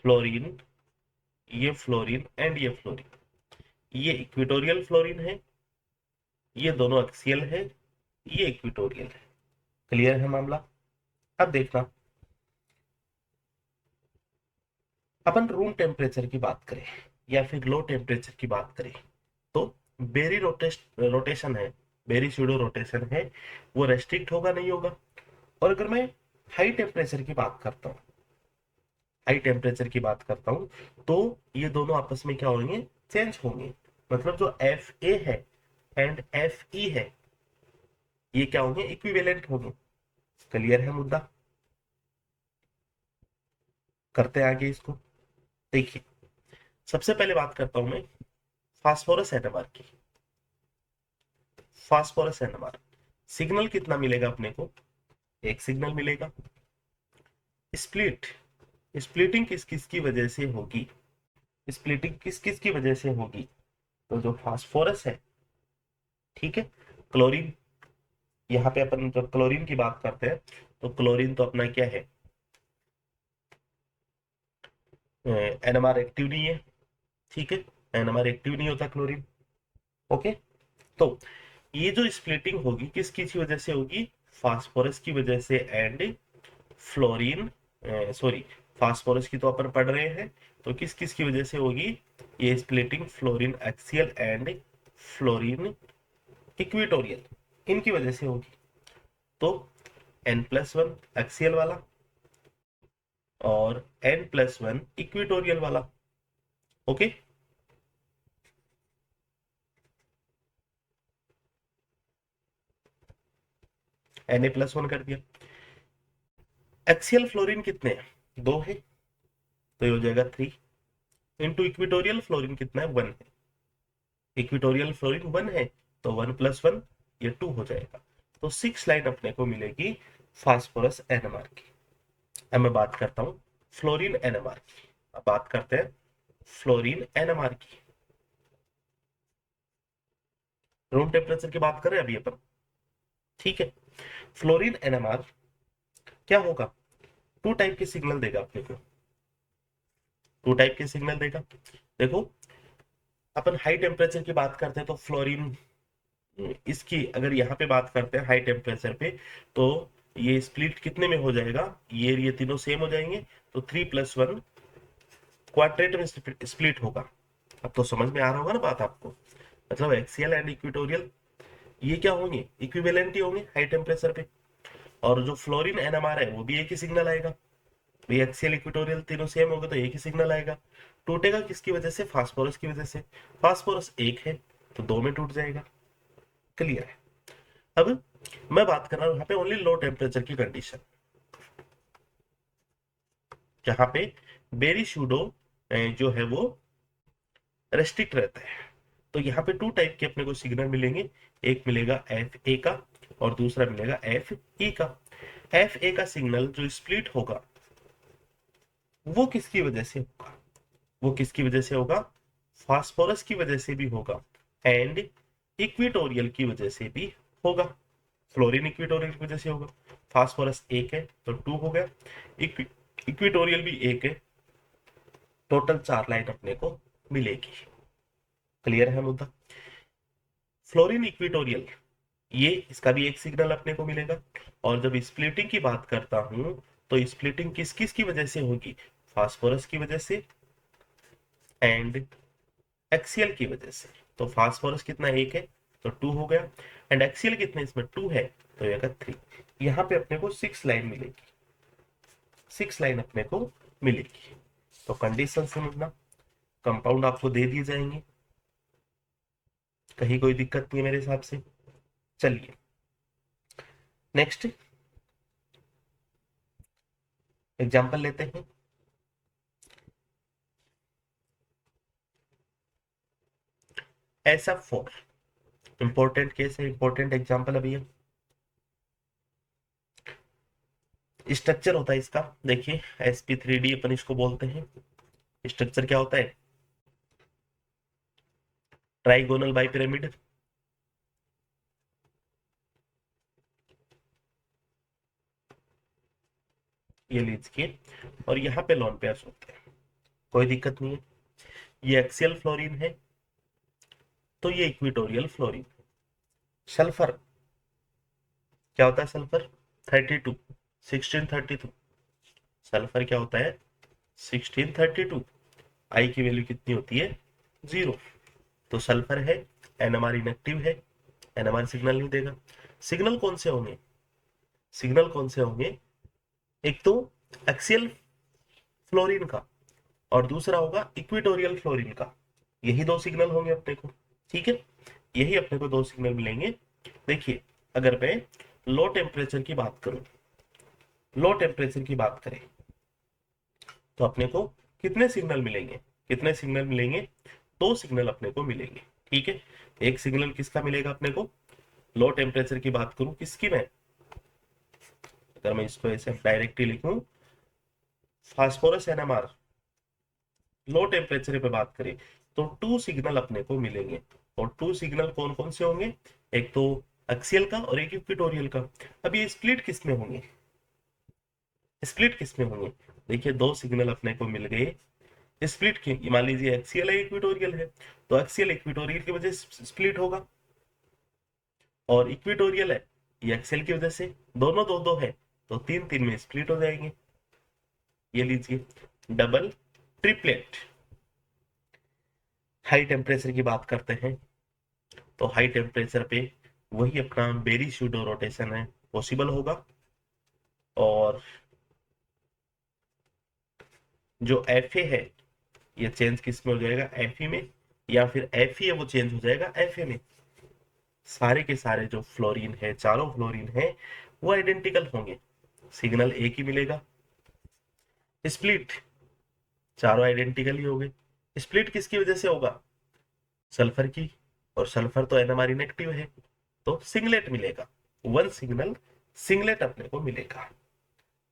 फ्लोरीन, ये फ्लोरीन एंड ये फ्लोरीन, ये इक्वेटोरियल फ्लोरीन है, ये दोनों एक्सियल है, ये इक्वेटोरियल है। क्लियर है मामला। अब देखना, अपन रूम टेम्परेचर की बात करें या फिर लो टेम्परेचर की बात करें तो बेरी रोटेशन है, बेरी स्यूडो रोटेशन है, वो रेस्ट्रिक्ट होगा नहीं होगा। और अगर मैं हाई टेम्परेचर की बात करता हूँ, हाई टेम्परेचर की बात करता हूँ तो ये दोनों आपस में क्या होंगे, चेंज होंगे। मतलब जो एफ ए है एंड एफ ई है ये क्या होंगे, इक्विवेलेंट होंगे। क्लियर है मुद्दा। करते हैं आगे इसको। देखिए, सबसे पहले बात करता हूं मैं फास्फोरस एनएमआर की। फास्फोरस एनएमआर सिग्नल कितना मिलेगा अपने को, एक सिग्नल मिलेगा। स्प्लिट, स्प्लिटिंग किस किस की वजह से होगी, स्प्लिटिंग किस किस की वजह से होगी, तो जो फास्फोरस है, ठीक है, क्लोरीन, यहाँ पे अपन जब क्लोरीन की बात करते हैं तो क्लोरीन तो अपना क्या है, एनएमआर एक्टिव नहीं है। ठीक है, एनएमआर एक्टिव नहीं होता क्लोरीन। ओके, तो ये जो स्प्लिटिंग होगी किस किस वजह से होगी, फास्फोरस की वजह से एंड फ्लोरीन, सॉरी, फास्फोरस की तो अपन पढ़ रहे हैं, तो किस किस की वजह से होगी, ये splitting fluorine axial and fluorine equatorial, इनकी वजह से होगी। तो N+1 एक्सियल वाला और N+1 इक्वेटोरियल वाला। ओके, Na+1 कर दिया। एक्सियल फ्लोरीन कितने हैं? 2 है, तो ये हो जाएगा 3 इंटू इक्विटोरियल फ्लोरीन कितना है? 1 है। इक्विटोरियल फ्लोरीन 1 है, तो 1 + 1 ये 2 हो जाएगा। तो 6 लाइन अपने को मिलेगी फास्फोरस एनएमआर की। अब मैं बात करता हूं फ्लोरीन एनएमआर की। अब बात करते हैं फ्लोरीन एनएमआर की। रूम टेम्परेचर की बात करें अभी अपन, ठीक है। फ्लोरीन एनएमआर क्या होगा? 2 टाइप के सिग्नल देगा अपने को, 2 टाइप के सिग्नल देगा। देखो, अपन हाई टेम्परेचर की बात करते हैं तो फ्लोरीन, इसकी अगर यहाँ पे बात करते हैं हाई टेम्परेचर पे, तो ये स्प्लिट कितने में हो जाएगा? ये तीनों सेम हो जाएंगे, तो 3+1 क्वाड्रेट में स्प्लिट होगा। अब तो समझ में आ रहा होगा ना बात आपको। मतलब एक्सियल एंड इक्वेटोरियल ये क्या होंगे? इक्विवेलेंट ही होंगे हाई टेम्परेचर पे। और जो फ्लोरीन एनएमआर है वो भी एक ही सिग्नल आएगा। भाई एक्सियल इक्वेटोरियल तीनों सेम होगा तो एक ही सिग्नल आएगा। टूटेगा किसकी वजह से? फास्फोरस की वजह से। फास्फोरस एक है तो 2 में टूट जाएगा। क्लियर है? अब मैं बात कर रहा हूं यहाँ पे ओनली लो टेम्परेचर की कंडीशन, जहां पे बेरी शूडो जो है वो रेस्ट्रिक्ट रहता है। तो यहाँ पे 2 टाइप के अपने को सिग्नल मिलेंगे। एक मिलेगा एफ ए का और दूसरा मिलेगा एफ ई का। एफ ए का सिग्नल जो स्प्लिट होगा वो किसकी वजह से होगा? वो किसकी वजह से होगा? फास्फोरस की वजह से भी होगा एंड इक्विटोरियल की वजह से भी होगा। फ्लोरीन इक्विटोरियल की वजह से होगा। फास्फोरस एक है तो 2 हो गया, इक्विटोरियल भी एक है, टोटल 4 लाइन अपने को मिलेगी। क्लियर है मुद्दा? फ्लोरीन इक्विटोरियल ये इसका भी एक सिग्नल अपने को मिलेगा। और जब स्प्लिटिंग की बात करता हूं तो स्प्लिटिंग किस किस की वजह से होगी? फास्फोरस की वजह से एंड एक्सियल की वजह से। तो फास्फोरस कितना? एक है तो 2 हो गया, एंड एक्सियल कितने इसमें? 2 है तो ये 3। यहाँ पे अपने को 6 लाइन मिलेगी, 6 लाइन अपने को मिलेगी। तो कंडीशन समझना, कंपाउंड आपको दे दिए जाएंगे, कहीं कोई दिक्कत नहीं है मेरे हिसाब से। चलिए नेक्स्ट एग्जांपल लेते हैं। SF4 इंपॉर्टेंट केस है, इंपॉर्टेंट एग्जांपल अभी है। स्ट्रक्चर होता है इसका, देखिए sp3d अपन इसको बोलते हैं। स्ट्रक्चर क्या होता है? ट्राइगोनल बाइपिरामिड, ये लीजिए, और यहाँ पे लोन पेयर्स होते हैं, कोई दिक्कत नहीं है। ये एक्सियल फ्लोरीन है तो ये इक्विटोरियल फ्लोरीन। सल्फर क्या होता है? सल्फर 32 1632। सल्फर क्या होता है? 1632। आई की वैल्यू कितनी होती है? 0। तो सल्फर है, एनएमआर इनएक्टिव है, एनएमआर सिग्नल नहीं देगा। सिग्नल कौन से होंगे? सिग्नल कौन से होंगे? एक तो एक्सियल फ्लोरीन का और दूसरा होगा इक्विटोरियल फ्लोरीन का। यही 2 सिग्नल होंगे अपने को, ठीक है। यही अपने को 2 सिग्नल मिलेंगे। देखिए, अगर मैं लो टेम्परेचर की बात करूं, लो टेम्परेचर की बात करें तो अपने को कितने सिग्नल मिलेंगे? कितने सिग्नल मिलेंगे? 2 सिग्नल अपने को मिलेंगे, ठीक है। एक सिग्नल किसका मिलेगा अपने को? लो टेम्परेचर की बात करूं किसकी मैं, अगर मैं इसको ऐसे डायरेक्टली लिखूं, फास्फोरस एनएमआर लो टेम्परेचर पे बात करें तो 2 सिग्नल अपने को मिलेंगे। और 2 सिग्नल कौन कौन से होंगे? एक तो एक्सियल का और एक इक्वेटोरियल का। अब ये स्प्लिट किस में होंगे? स्प्लिट किस में होंगे? देखिए 2 सिग्नल अपने को मिल गए स्प्लिट के। मान लीजिए एक्सियल है इक्वेटोरियल है, तो एक्सियल इक्वेटोरियल की वजह से स्प्लिट होगा, और इक्वेटोरियल है ये एक्सियल की वजह से। दोनों दो दो है तो 3 3 में स्प्लिट हो जाएंगे। ये लीजिए डबल ट्रिपलेट। हाई टेम्परेचर की बात करते हैं तो हाई टेम्परेचर पे वही अपना बेरी शूडो रोटेशन है पॉसिबल होगा। और जो एफ है ये चेंज किस में हो जाएगा? एफ में, या फिर एफ है वो चेंज हो जाएगा एफ में। सारे के सारे जो फ्लोरीन है, चारों फ्लोरीन है वो आइडेंटिकल होंगे। सिग्नल एक ही मिलेगा। स्प्लिट, चारों आइडेंटिकल ही हो गए। स्प्लिट किसकी वजह से होगा? सल्फर की, और सल्फर तो एनएमआर इनएक्टिव है, तो सिंगलेट मिलेगा। वन सिग्नल सिंगलेट अपने को मिलेगा।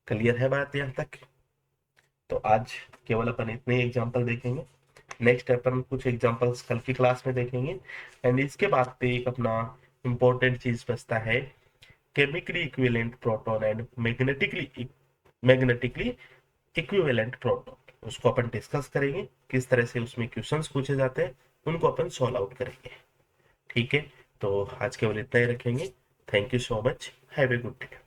क्लियर है बात यहां तक? तो आज केवल अपन इतने एग्जांपल देखेंगे। नेक्स्ट अपन कुछ एग्जांपल्स कल की क्लास में देखेंगे। एंड इसके बाद पे एक अपना इंपॉर्टेंट चीज बचता है, chemically equivalent proton and magnetically equivalent proton. उसको अपन डिस्कस करेंगे, किस तरह से उसमें क्वेश्चंस पूछे जाते हैं, उनको अपन सॉल्व आउट करेंगे। ठीक है, तो आज केवल इतना ही रखेंगे। Thank you so much, have a good day.